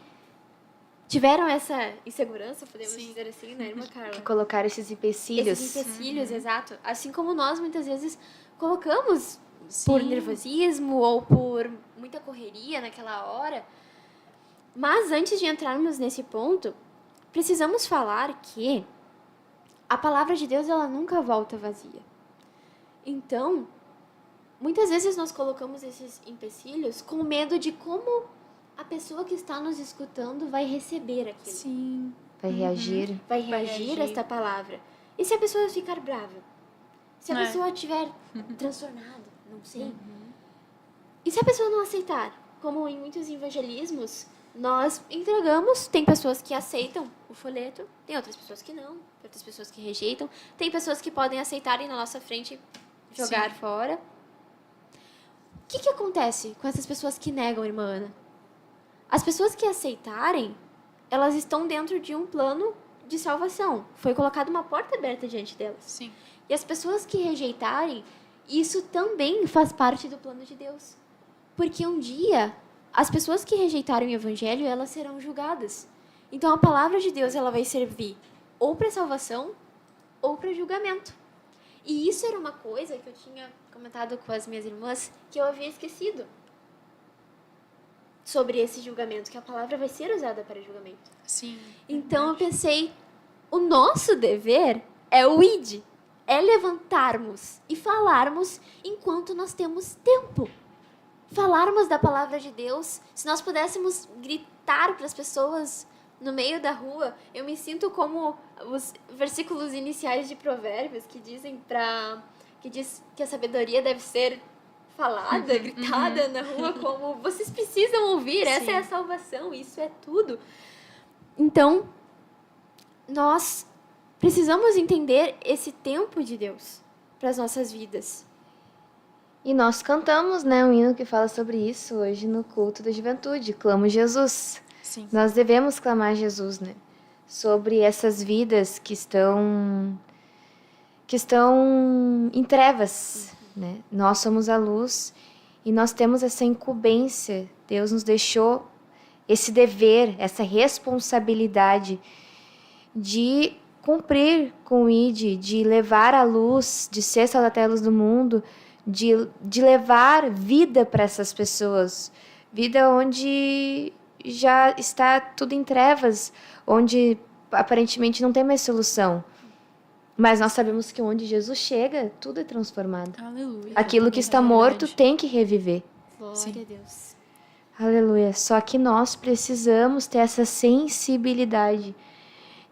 tiveram essa insegurança, podemos dizer assim, né, irmã Carla? Que colocaram esses empecilhos. Esses empecilhos, exato. Assim como nós, muitas vezes, colocamos por nervosismo ou por muita correria naquela hora. Mas, antes de entrarmos nesse ponto, precisamos falar que a palavra de Deus ela nunca volta vazia. Então, muitas vezes nós colocamos esses empecilhos com medo de como a pessoa que está nos escutando vai receber aquilo. Sim. Vai reagir. Vai reagir a esta palavra. E se a pessoa ficar brava? Se a pessoa estiver transtornada? Não sei. E se a pessoa não aceitar? Como em muitos evangelismos, nós entregamos, tem pessoas que aceitam o folheto, tem outras pessoas que não, tem outras pessoas que rejeitam, tem pessoas que podem aceitar e na nossa frente jogar fora. O que acontece com essas pessoas que negam, irmã Ana? As pessoas que aceitarem, elas estão dentro de um plano de salvação. Foi colocada uma porta aberta diante delas. Sim. E as pessoas que rejeitarem, isso também faz parte do plano de Deus. Porque um dia, as pessoas que rejeitaram o evangelho, elas serão julgadas. Então a palavra de Deus ela vai servir ou para salvação ou para julgamento. E isso era uma coisa que eu tinha comentado com as minhas irmãs que eu havia esquecido. Sobre esse julgamento, que a palavra vai ser usada para julgamento. Sim. Então eu pensei, o nosso dever é o id, é levantarmos e falarmos enquanto nós temos tempo. Falarmos da palavra de Deus. Se nós pudéssemos gritar para as pessoas no meio da rua, eu me sinto como os versículos iniciais de Provérbios que dizem que diz que a sabedoria deve ser falada, gritada na rua, como vocês precisam ouvir, essa é a salvação, isso é tudo. Então, nós precisamos entender esse tempo de Deus para as nossas vidas. E nós cantamos, né, um hino que fala sobre isso hoje no culto da juventude. Clamo Jesus. Sim. Nós devemos clamar Jesus, né? Sobre essas vidas que estão em trevas, né? Nós somos a luz e nós temos essa incumbência. Deus nos deixou esse dever, essa responsabilidade de cumprir com o ID, de levar a luz, de ser sal da terra, luz do mundo, de levar vida para essas pessoas. Vida onde já está tudo em trevas, onde aparentemente não tem mais solução. Mas nós sabemos que onde Jesus chega, tudo é transformado. Aleluia. Aquilo que está morto tem que reviver. Glória a Deus. Aleluia. Só que nós precisamos ter essa sensibilidade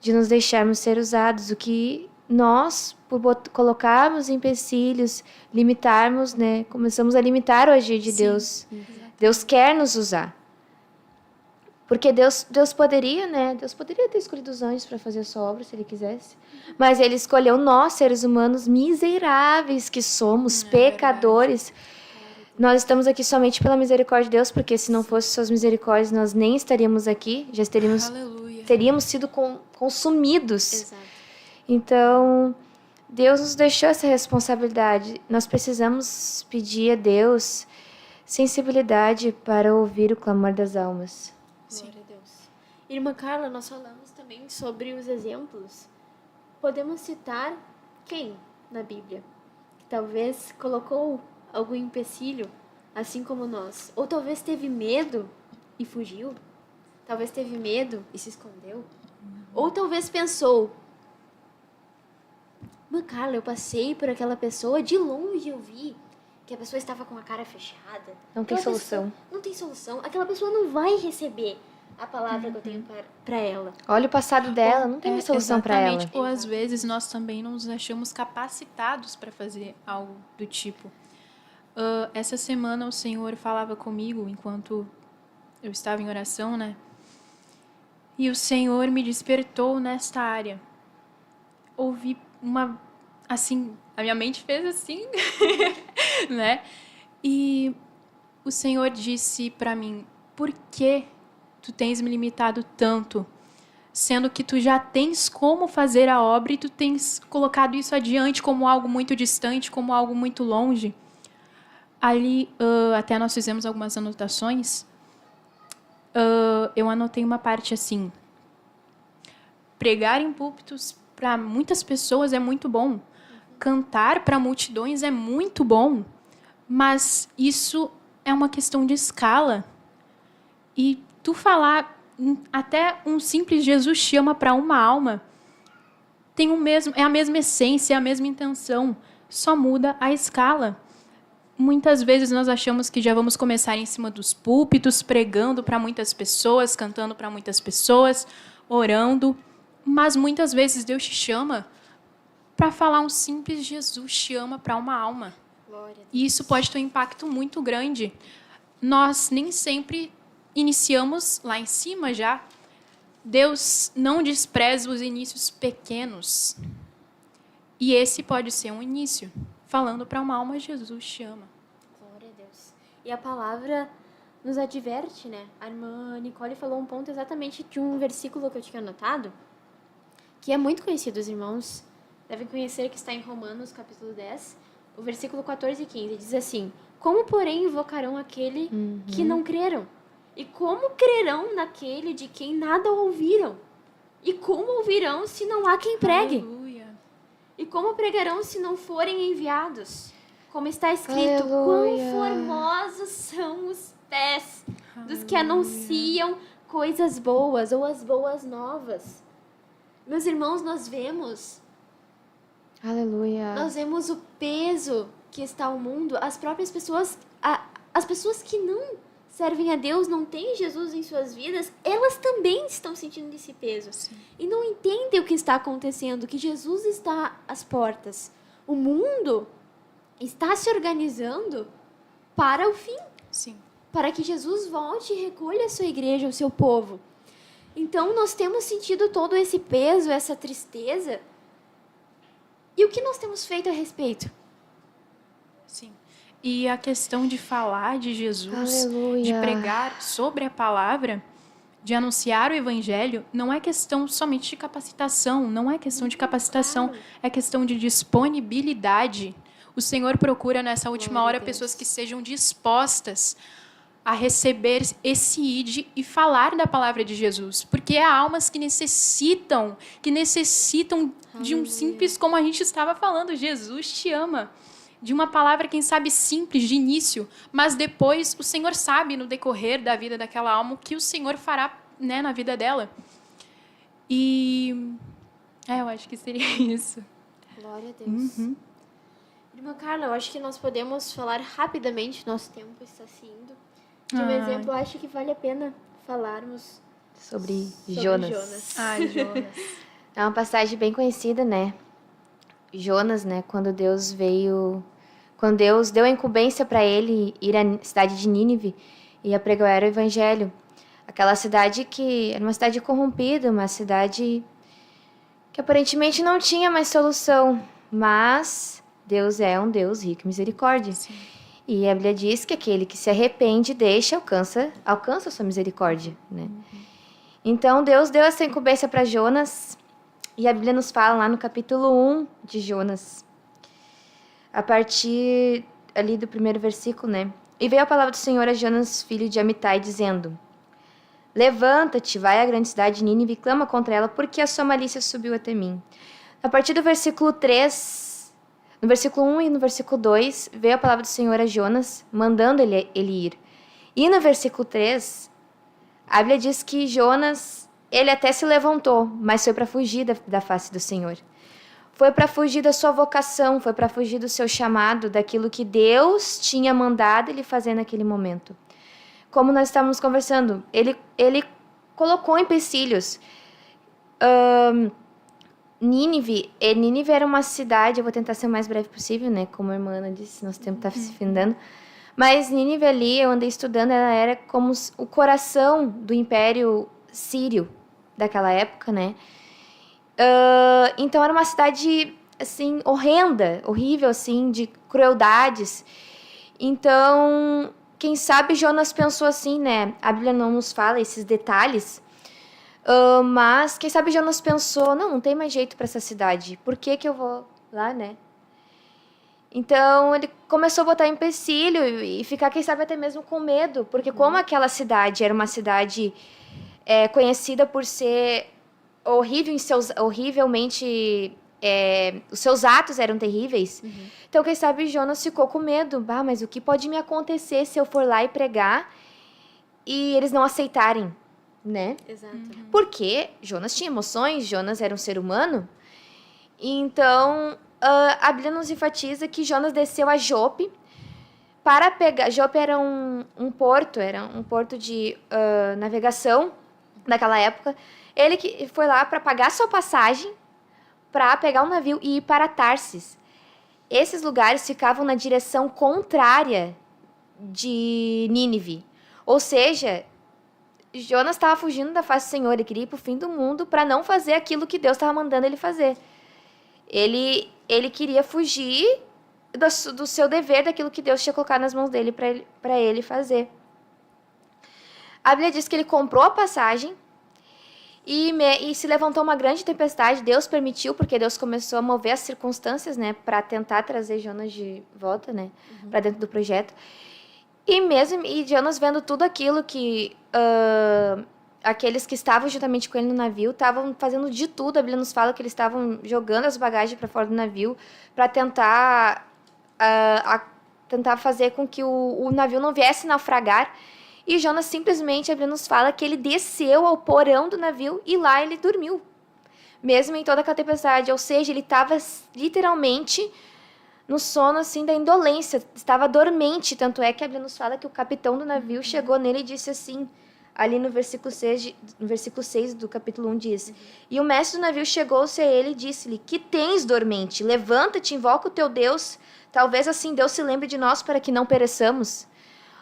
de nos deixarmos ser usados. O que nós, por colocarmos empecilhos, limitarmos, né? Começamos a limitar o agir de Deus. Deus quer nos usar. Porque Deus poderia, né? Deus poderia ter escolhido os anjos para fazer a sua obra, se Ele quisesse. Mas Ele escolheu nós, seres humanos miseráveis que somos, pecadores. Nós estamos aqui somente pela misericórdia de Deus, porque se não fosse suas misericórdias, nós nem estaríamos aqui, já teríamos sido consumidos. Exato. Então, Deus nos deixou essa responsabilidade. Nós precisamos pedir a Deus sensibilidade para ouvir o clamor das almas. Glória a Deus. Irmã Carla, nós falamos também sobre os exemplos. Podemos citar quem na Bíblia? Que talvez colocou algum empecilho, assim como nós. Ou talvez teve medo e fugiu. Talvez teve medo e se escondeu. Ou talvez pensou, irmã Carla, eu passei por aquela pessoa, de longe eu vi que a pessoa estava com a cara fechada. Não tem solução. Não tem solução. Aquela pessoa não vai receber a palavra que eu tenho para ela. Olha o passado dela, não tem uma solução para ela. Ou às vezes nós também não nos achamos capacitados para fazer algo do tipo. Essa semana o Senhor falava comigo enquanto eu estava em oração, né? E o Senhor me despertou nesta área. Ouvi assim, a minha mente fez assim, né? E o Senhor disse para mim, por que tu tens me limitado tanto? Sendo que tu já tens como fazer a obra e tu tens colocado isso adiante como algo muito distante, como algo muito longe. Ali, até nós fizemos algumas anotações. Eu anotei uma parte assim. Pregar em púlpitos para muitas pessoas é muito bom. Cantar para multidões é muito bom. Mas isso é uma questão de escala. E tu falar até um simples Jesus te ama para uma alma é a mesma essência, é a mesma intenção, só muda a escala. Muitas vezes nós achamos que já vamos começar em cima dos púlpitos, pregando para muitas pessoas, cantando para muitas pessoas, orando, mas muitas vezes Deus te chama para falar um simples Jesus te ama para uma alma. E isso pode ter um impacto muito grande. Nós nem sempre iniciamos lá em cima já. Deus não despreza os inícios pequenos. E esse pode ser um início. Falando para uma alma, Jesus te ama. Glória a Deus. E a palavra nos adverte, né? A irmã Nicole falou um ponto exatamente de um versículo que eu tinha anotado, que é muito conhecido, os irmãos devem conhecer, que está em Romanos, capítulo 10, o versículo 14 e 15. Diz assim: como, porém, invocarão aquele que não creram? E como crerão naquele de quem nada ouviram? E como ouvirão se não há quem pregue? Aleluia. E como pregarão se não forem enviados? Como está escrito, Aleluia. quão formosos são os pés dos que anunciam coisas boas ou as boas novas. Meus irmãos, nós vemos Aleluia. o peso que está o mundo, as próprias pessoas, as pessoas que não servem a Deus, não têm Jesus em suas vidas, elas também estão sentindo esse peso. Sim. E não entendem o que está acontecendo, que Jesus está às portas. O mundo está se organizando para o fim, Sim. para que Jesus volte e recolha a sua igreja, o seu povo. Então, nós temos sentido todo esse peso, essa tristeza. E o que nós temos feito a respeito? Sim. E a questão de falar de Jesus, Aleluia. de pregar sobre a palavra, de anunciar o evangelho, não é questão somente de capacitação, não é questão de capacitação, é questão de disponibilidade. O Senhor procura nessa última hora pessoas que sejam dispostas a receber esse ide e falar da palavra de Jesus, porque há almas que necessitam de um simples, como a gente estava falando, Jesus te ama. De uma palavra, quem sabe, simples, de início, mas depois o Senhor sabe, no decorrer da vida daquela alma, o que o Senhor fará, né, na vida dela. E eu acho que seria isso. Glória a Deus. Irmã Carla, eu acho que nós podemos falar rapidamente, nosso tempo está se indo. De um exemplo, eu acho que vale a pena falarmos Sobre Jonas. Jonas. É uma passagem bem conhecida, né? Jonas, né? Quando Deus deu a incumbência para ele ir à cidade de Nínive e a pregar o evangelho. Aquela cidade que era uma cidade corrompida, uma cidade que aparentemente não tinha mais solução, mas Deus é um Deus rico em misericórdia. Sim. E a Bíblia diz que aquele que se arrepende alcança a sua misericórdia, né? Então Deus deu essa incumbência para Jonas. E a Bíblia nos fala lá no capítulo 1 de Jonas, a partir ali do primeiro versículo, né? E veio a palavra do Senhor a Jonas, filho de Amitai, dizendo: levanta-te, vai à grande cidade de Nínive e clama contra ela, porque a sua malícia subiu até mim. A partir do versículo 3, no versículo 1 e no versículo 2, veio a palavra do Senhor a Jonas, mandando ele ir. E no versículo 3, a Bíblia diz que Jonas, ele até se levantou, mas foi para fugir da face do Senhor. Foi para fugir da sua vocação, foi para fugir do seu chamado, daquilo que Deus tinha mandado ele fazer naquele momento. Como nós estávamos conversando, ele colocou empecilhos. Nínive era uma cidade, eu vou tentar ser o mais breve possível, né? Como a irmã Ana disse, nosso tempo está se findando. Mas Nínive ali, eu andei estudando, ela era como o coração do Império Sírio daquela época, né? Então era uma cidade assim horrenda, horrível, assim, de crueldades. Então, quem sabe Jonas pensou assim, né? A Bíblia não nos fala esses detalhes, mas quem sabe Jonas pensou, não tem mais jeito para essa cidade. Por que eu vou lá, né? Então ele começou a botar empecilho e ficar, quem sabe, até mesmo com medo, porque como aquela cidade era uma cidade conhecida por ser horrível horrivelmente, os seus atos eram terríveis. Então, quem sabe Jonas ficou com medo. Mas o que pode me acontecer se eu for lá e pregar e eles não aceitarem? né? Exato. Porque Jonas tinha emoções, Jonas era um ser humano. Então, a Bíblia nos enfatiza que Jonas desceu a Jope para pegar... Jope era um porto de navegação naquela época. Ele que foi lá para pagar sua passagem para pegar um navio e ir para Tarsis. Esses lugares ficavam na direção contrária de Nínive. Ou seja, Jonas estava fugindo da face do Senhor, ele queria ir para o fim do mundo para não fazer aquilo que Deus estava mandando ele fazer. Ele queria fugir do seu dever, daquilo que Deus tinha colocado nas mãos dele para ele fazer. A Bíblia diz que ele comprou a passagem e se levantou uma grande tempestade. Deus permitiu, porque Deus começou a mover as circunstâncias, né, para tentar trazer Jonas de volta, né, para dentro do projeto. E Jonas, vendo tudo aquilo que aqueles que estavam juntamente com ele no navio estavam fazendo de tudo. A Bíblia nos fala que eles estavam jogando as bagagens para fora do navio para tentar fazer com que o navio não viesse naufragar. E Jonas simplesmente, a Bíblia nos fala que ele desceu ao porão do navio e lá ele dormiu, mesmo em toda aquela tempestade. Ou seja, ele estava literalmente no sono assim da indolência, estava dormente. Tanto é que a Bíblia nos fala que o capitão do navio chegou nele e disse assim, ali no versículo 6 do capítulo 1 diz: E o mestre do navio chegou-se a ele e disse-lhe: Que tens, dormente? Levanta-te, invoca o teu Deus, talvez assim Deus se lembre de nós para que não pereçamos.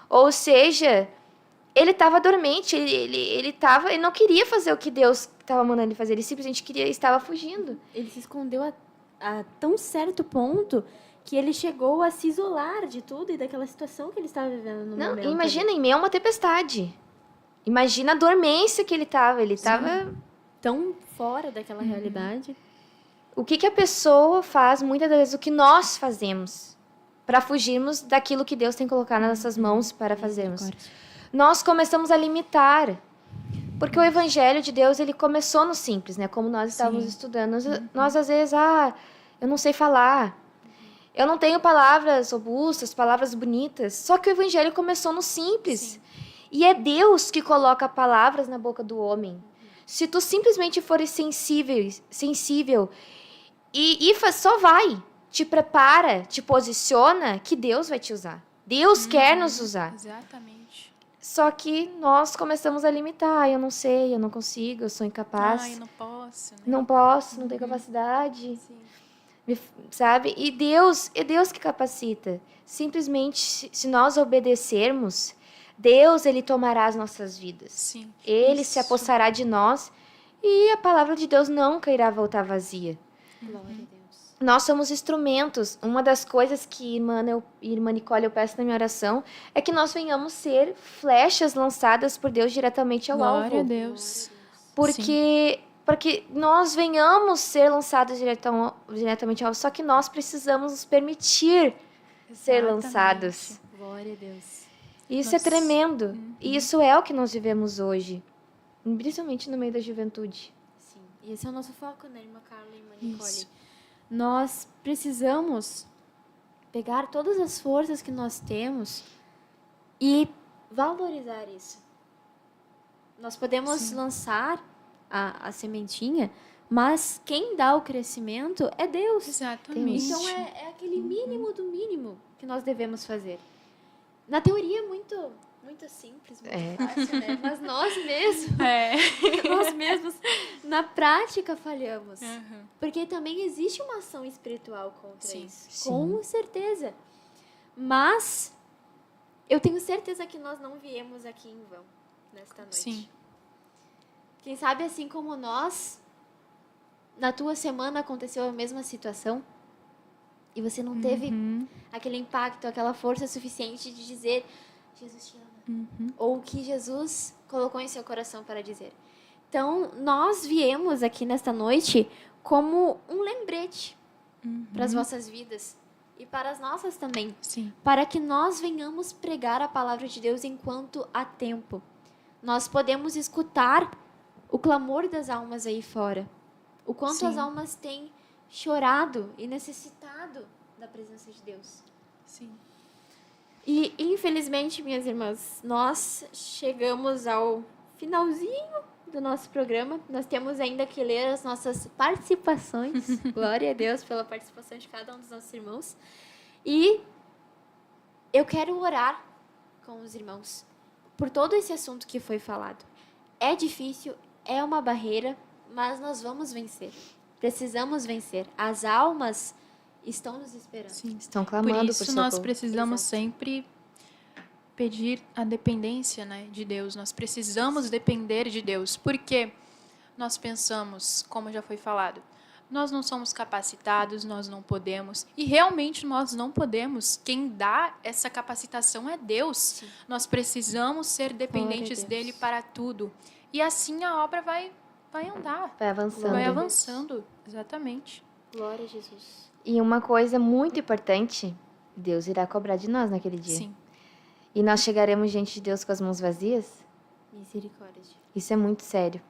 Ou seja, ele estava dormente, ele não queria fazer o que Deus estava mandando ele fazer, ele simplesmente estava fugindo. Ele se escondeu a tão certo ponto que ele chegou a se isolar de tudo e daquela situação que ele estava vivendo no momento. Imagina, em meio a uma tempestade. Imagina a dormência que ele estava. Ele estava tão fora daquela realidade. O que a pessoa faz, muitas das vezes, o que nós fazemos para fugirmos daquilo que Deus tem colocado nas nossas mãos para fazermos. Nós começamos a limitar. Porque o evangelho de Deus, ele começou no simples, né? Como nós estávamos estudando. Nós, às vezes, eu não sei falar. Eu não tenho palavras robustas, palavras bonitas. Só que o evangelho começou no simples. Sim. E é Deus que coloca palavras na boca do homem. Se tu simplesmente fores sensível e só vai, te prepara, te posiciona, que Deus vai te usar. Deus quer nos usar. Exatamente. Só que nós começamos a limitar. Eu não sei, eu não consigo, eu sou incapaz. Eu não posso. Né? Não posso, não tenho capacidade. Sim. Sabe? E é Deus que capacita. Simplesmente, se nós obedecermos, Deus, ele tomará as nossas vidas. Sim. Ele se apossará de nós e a palavra de Deus nunca irá voltar vazia. Glória a Deus. Nós somos instrumentos. Uma das coisas que irmã Nicole, eu peço na minha oração é que nós venhamos ser flechas lançadas por Deus diretamente ao alvo. Glória a Deus. Porque nós venhamos ser lançados diretamente ao alvo, só que nós precisamos nos permitir ser lançados. Glória a Deus. Isso é tremendo. E isso é o que nós vivemos hoje. Principalmente no meio da juventude. Sim. E esse é o nosso foco, né, irmã Carla e irmã Nicole? Isso. Nós precisamos pegar todas as forças que nós temos e valorizar isso. Nós podemos lançar a sementinha, mas quem dá o crescimento é Deus. Exatamente. Então é aquele mínimo do mínimo que nós devemos fazer. Na teoria é muito simples, muito fácil, né? Mas nós mesmos, na prática falhamos. Porque também existe uma ação espiritual contra isso. Sim. Com certeza. Mas eu tenho certeza que nós não viemos aqui em vão nesta noite. Sim. Quem sabe assim como nós, na tua semana aconteceu a mesma situação e você não teve aquele impacto, aquela força suficiente de dizer Jesus te ama. Ou o que Jesus colocou em seu coração para dizer. Então, nós viemos aqui nesta noite como um lembrete para as vossas vidas e para as nossas também. Sim. Para que nós venhamos pregar a palavra de Deus enquanto há tempo. Nós podemos escutar o clamor das almas aí fora. O quanto as almas têm chorado e necessitado da presença de Deus. Sim. E, infelizmente, minhas irmãs, nós chegamos ao finalzinho do nosso programa. Nós temos ainda que ler as nossas participações. Glória a Deus pela participação de cada um dos nossos irmãos. E eu quero orar com os irmãos por todo esse assunto que foi falado. É difícil, é uma barreira, mas nós vamos vencer. Precisamos vencer. As almas estão nos esperando. Sim. Estão Por clamando isso por nós socorro. precisamos Exato. sempre pedir a dependência, né, de Deus. Nós precisamos depender de Deus, porque nós pensamos, como já foi falado, nós não somos capacitados, nós não podemos, e realmente nós não podemos. Quem dá essa capacitação é Deus. Nós precisamos ser dependentes Deus. dele para tudo. E assim a obra vai andar, Vai avançando. vai avançando, exatamente. Glória a Jesus. E uma coisa muito importante, Deus irá cobrar de nós naquele dia. Sim. E nós chegaremos diante de Deus com as mãos vazias? Misericórdia. Isso é muito sério.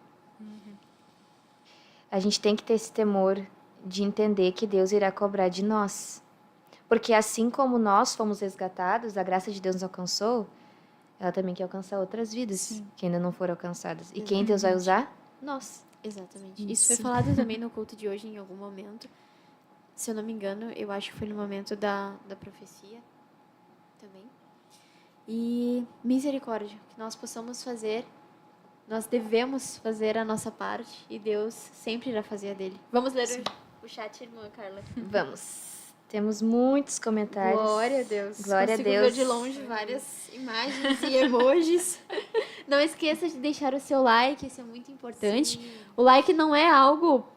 A gente tem que ter esse temor de entender que Deus irá cobrar de nós. Porque assim como nós fomos resgatados, a graça de Deus nos alcançou, ela também quer alcançar outras vidas Sim. que ainda não foram alcançadas. E quem Deus vai usar? Nós. Exatamente. Isso foi Isso. falado também no culto de hoje em algum momento. Se eu não me engano, eu acho que foi no momento da profecia também. E misericórdia, que nós possamos fazer, nós devemos fazer a nossa parte e Deus sempre irá fazer a dele. Vamos ler o chat, irmã Carla. Vamos. Temos muitos comentários. Glória a Deus. Glória a Consigo Deus. ver de longe várias imagens e emojis. Não esqueça de deixar o seu like, isso é muito importante. O like não é algo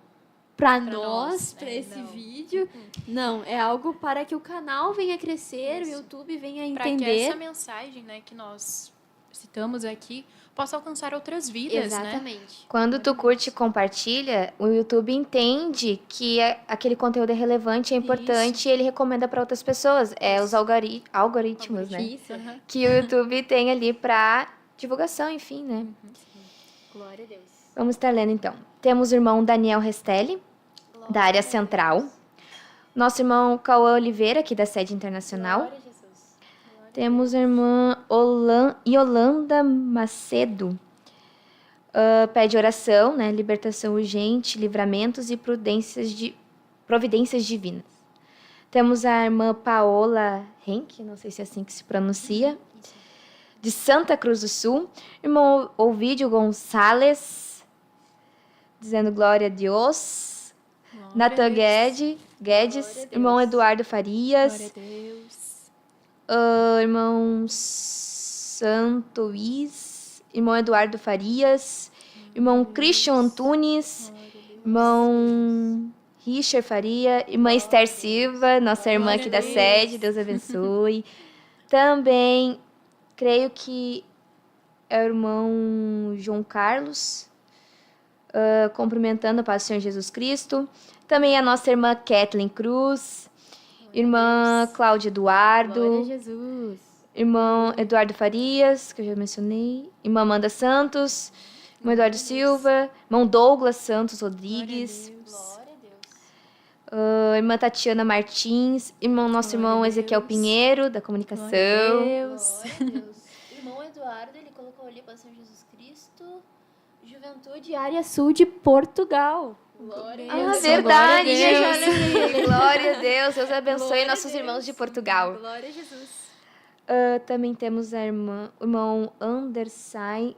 para nós, nós, para é, esse não. vídeo. Não, é algo para que o canal venha crescer, o YouTube venha Para que entender. essa mensagem, né, que nós citamos aqui possa alcançar outras vidas, né? Exatamente. Quando tu curte e compartilha, o YouTube entende que aquele conteúdo é relevante, é importante e ele recomenda para outras pessoas. É os algoritmos, né? Isso. Aham. Que o YouTube tem ali para divulgação, enfim, né? Glória a Deus. Vamos estar lendo então. Temos o irmão Daniel Restelli, da área central. Nosso irmão Cauã Oliveira, aqui da sede internacional. Glória a Jesus. Temos a irmã Yolanda Macedo. Pede oração, né? Libertação urgente, livramentos e providências divinas. Temos a irmã Paola Henk, não sei se é assim que se pronuncia, de Santa Cruz do Sul. Irmão Ovídio Gonçalves, dizendo glória a Deus. Glória Natan a Deus. Guedes, Glória a Deus. irmão Eduardo Farias. Glória a Deus. Irmão Santo Luiz, irmão Eduardo Farias, irmão Christian Antunes, irmão Richard Faria, irmã Esther Silva, nossa irmã Glória aqui a da Deus. sede, Deus abençoe. Também, creio que é o irmão João Carlos, cumprimentando o Pai do Senhor Jesus Cristo. Também a nossa irmã Kathleen Cruz, irmã Cláudia Glória a Eduardo, Jesus. irmão Eduardo Farias, que eu já mencionei, irmã Amanda Santos, irmão Eduardo Silva, irmão Douglas Santos Rodrigues, Glória a Deus. irmã Tatiana Martins, nosso irmão Glória a Ezequiel Deus. Pinheiro, da comunicação. Deus. Glória a Deus. Irmão Eduardo, ele colocou ali para São Jesus Cristo, Juventude Área Sul de Portugal. Glória a Ah, Deus. verdade, Glória a eu já Deus. lembrei. Glória a Deus, Deus abençoe Glória a nossos Deus. irmãos de Portugal. Glória a Jesus. Também temos o irmão Andersai,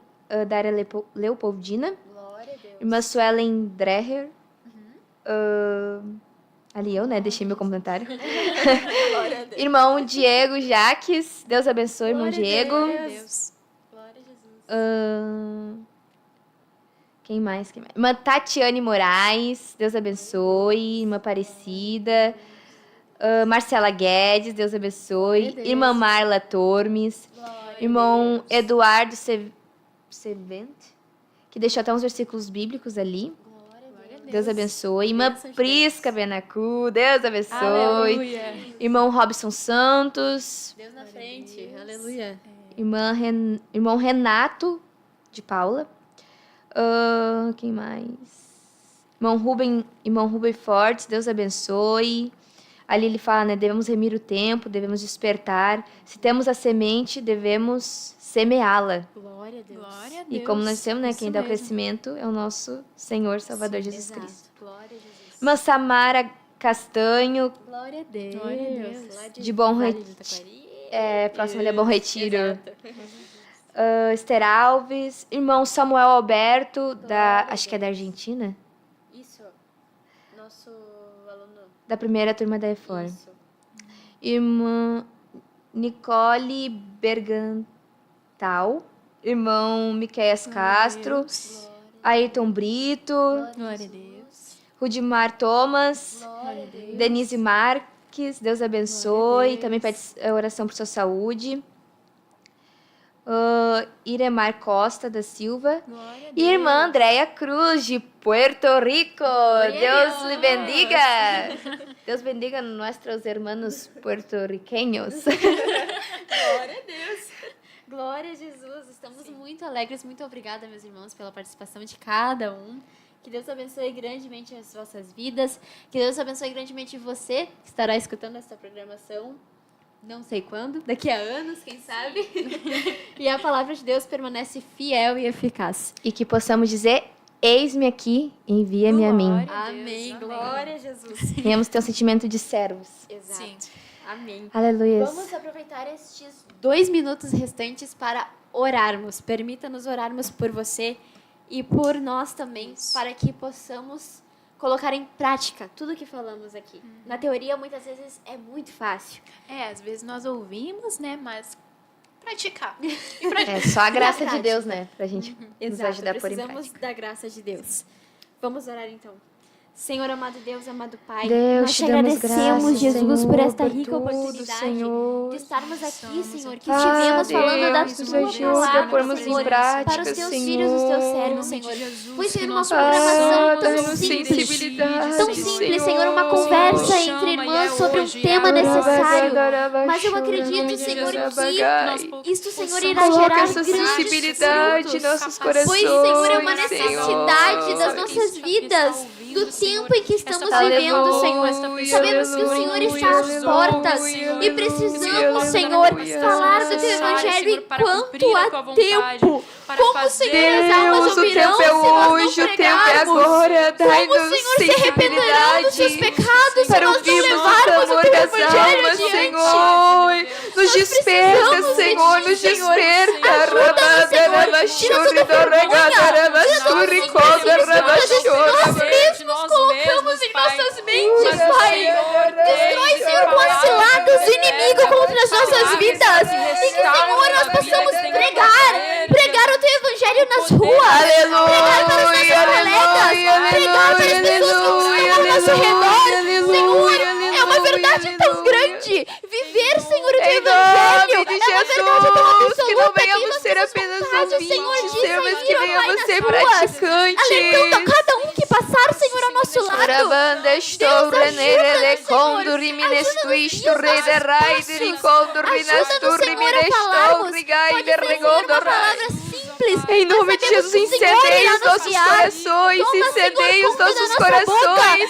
da área Leopoldina. Glória a Deus. Irmã Suelen Dreher. Ali eu, né? Deixei meu comentário. Glória a Deus. Irmão Diego Jaques. Deus abençoe, irmão Glória a Diego. Deus. Deus. Glória a Jesus. Quem mais? Irmã Tatiane Moraes. Deus abençoe. Irmã Aparecida. Marcela Guedes. Deus abençoe. Glória a Deus. Irmã Marla Tormes. Glória a Irmão Deus. Eduardo Servente, que deixou até uns versículos bíblicos ali. Glória a Deus. Deus abençoe. Irmã Bênção de Prisca Benacu, Deus abençoe. Aleluia. Irmão Robson Santos. Deus na frente. Aleluia. Irmão Renato de Paula. Quem mais? Irmão Rubem Fortes, Deus abençoe. Ali ele fala, né, devemos remir o tempo, devemos despertar. Se temos a semente, devemos semeá-la. Glória a Deus. Glória a Deus. E como nós temos, né, Isso quem dá o mesmo. crescimento é o nosso Senhor Salvador Jesus Exato. Cristo. Glória a Jesus. Irmã Samara Castanho, Glória a Deus. Glória a Deus. Lá De Bom Vale Re- do Taquari. próximo ali é Bom Retiro. Exato. Esther Alves, irmão Samuel Alberto, acho que é da Argentina, Isso. Nosso aluno. da primeira turma da Reforma. Isso. Irmã Nicole Bergantal, irmão Miqueias Castro, Ayrton Brito, Glória a Deus. Rudimar Thomas, Glória a Deus. Denise Marques, Deus abençoe, também pede oração por sua saúde. Iremar Costa da Silva Glória a e irmã Andréia Cruz de Puerto Rico. Deus lhe bendiga. Deus bendiga nossos irmãos puertorriqueños. Glória a Deus. Glória a Jesus. Estamos muito alegres. Muito obrigada, meus irmãos, pela participação de cada um. Que Deus abençoe grandemente as vossas vidas. Que Deus abençoe grandemente você que estará escutando essa programação. Não sei quando, daqui a anos, quem sabe. E a palavra de Deus permanece fiel e eficaz. E que possamos dizer, eis-me aqui, envia-me a mim. Glória a Deus, Amém. amém. Glória a Jesus. Venhamos ter um sentimento de servos. Exato. Sim. Amém. Aleluia. Vamos aproveitar estes 2 minutos restantes para orarmos. Permita-nos orarmos por você e por nós também, para que possamos colocar em prática tudo que falamos aqui. Na teoria, muitas vezes, é muito fácil. Às vezes nós ouvimos, né? Mas praticar. É só a graça de prática. Deus, né? Pra gente nos Exato, ajudar a pôr em precisamos prática. da graça de Deus. Vamos orar, então. Senhor, amado Deus, amado Pai, Deus, nós te te damos agradecemos, graças, Jesus, Senhor, por esta por rica tudo, oportunidade Senhor. de estarmos aqui, Senhor, que Ah, estivemos falando da Deus, nos Tua ajuda a palavra, pormos em Senhor, prática, para os Teus Senhor. filhos, os Teus servos, Senhor. Foi, Senhor, uma programação tão dá-nos simples, sensibilidade, tão simples, Senhor, uma conversa entre irmãs sobre um tema necessário. Mas eu acredito, Senhor, que isto, Senhor, irá Coloca gerar essa grandes sensibilidade em frutos. nossos corações, Pois, Senhor, é uma Senhor. necessidade das nossas vidas, do tempo em que estamos vivendo, Senhor. Sabemos que o Senhor está às portas e precisamos, Senhor, falar do Teu Evangelho enquanto há tempo. Como, Senhor, as almas Deus, o ouvirão tempo é se nós hoje, não o tempo é pregarmos? agora. Como, Dai-nos Senhor, se arrependerão dos seus sensibilidade pecados se para nós não ouvirmos o levarmos o clamor Teu das Evangelho almas, adiante? Senhor. Nos desperta, precisamos de Senhor, Ti, nos Senhor. desperta. Ajuda-nos, Senhor. Tira toda vergonha. Nós mesmos colocamos em nossas mentes, Pai. Destrói, Senhor, com as ciladas do inimigo contra as nossas vidas. E que, Senhor, nós possamos pregar o Teu Evangelho nas ruas. Pregar para os nossos colegas. Pregar para as pessoas que estão ao nosso redor. Senhor, é uma verdade tão grande. Viver, Senhor, o Teu Em Evangelho nome de é uma verdade tão Jesus, absoluta. que não venhamos ser apenas ouvintes, Senhor, mas que venhamos ser praticantes. Alertando a cada um que passar, Senhor, ao nosso lado. Rabanda estou renere condo riminestu isto re de rai de ricondo rinastu riminestu rigai de regondo rai. Em nome de Jesus, incendei os nossos corações, incendei os nossos corações.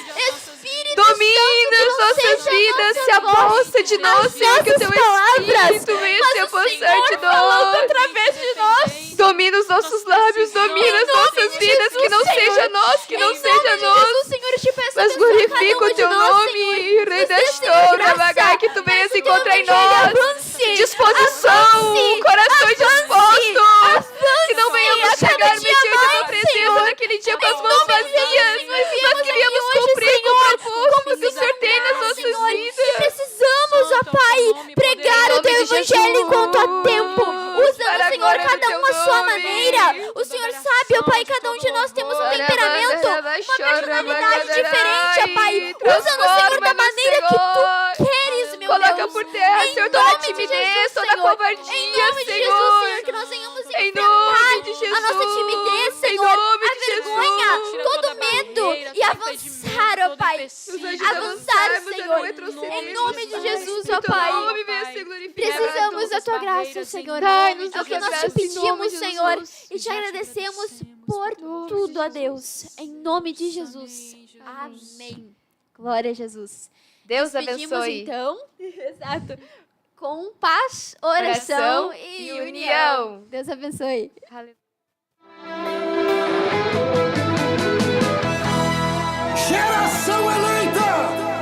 Domina as nossas vidas, se aposta de nós, Senhor, que o Teu Espírito venha se apossar de nós. Através de nós. Domina os nossos lábios, domina as nossas vidas, que não seja nós, que não seja nós. Senhor, eu te peço, Mas glorifica o Teu nome, Redestor, devagar, que Tu venhas encontrar em nós disposição, coração disposto, que não venhamos chegar mediante a Tua presença naquele dia com as mãos vazias, mas que venhamos cumprir com o propósito que o Senhor tem nas nossas vidas. Precisamos, ó Pai, pregar o Teu Evangelho enquanto há tempo. Usando, Senhor, cada um a sua maneira. O Senhor sabe, ó Pai, cada um de nós temos um temperamento, uma personalidade diferente, ó Pai. Usa-nos, Senhor, da maneira que Tu queres, meu Deus. Coloca por terra, Senhor, toda a timidez, toda a covardia, em nome de Jesus, Senhor. Senhor, que nós venhamos Em nome de enfrentar Jesus. a nossa timidez, Em Senhor, nome a de vergonha, Jesus. todo o medo e avançar, ó Pai. Avançar, Senhor. Em nome de Jesus, ó Pai. nome venha ser glorificado. Precisamos da Tua graça, Senhor. Dai-nos É o que a nós graça, te em nome pedimos, de Senhor. Jesus. E te agradecemos por tudo, ó Deus. Em nome de Jesus. Amém. Glória a Jesus. Deus Despedimos, abençoe. então. Exato. Com paz, oração, Oração e e união. união. Deus abençoe. Geração eleita,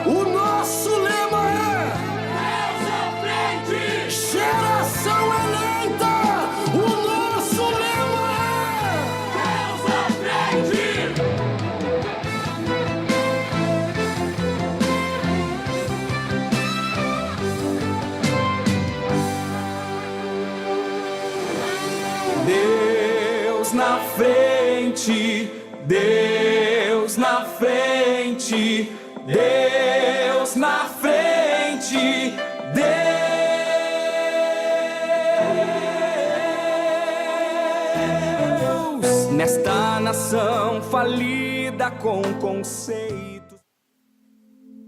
o nosso lema é Deus à frente. Geração eleita, o nosso lema é Deus à frente. Deus na frente, Deus na frente, Deus na frente, Deus nesta nação falida com conceito.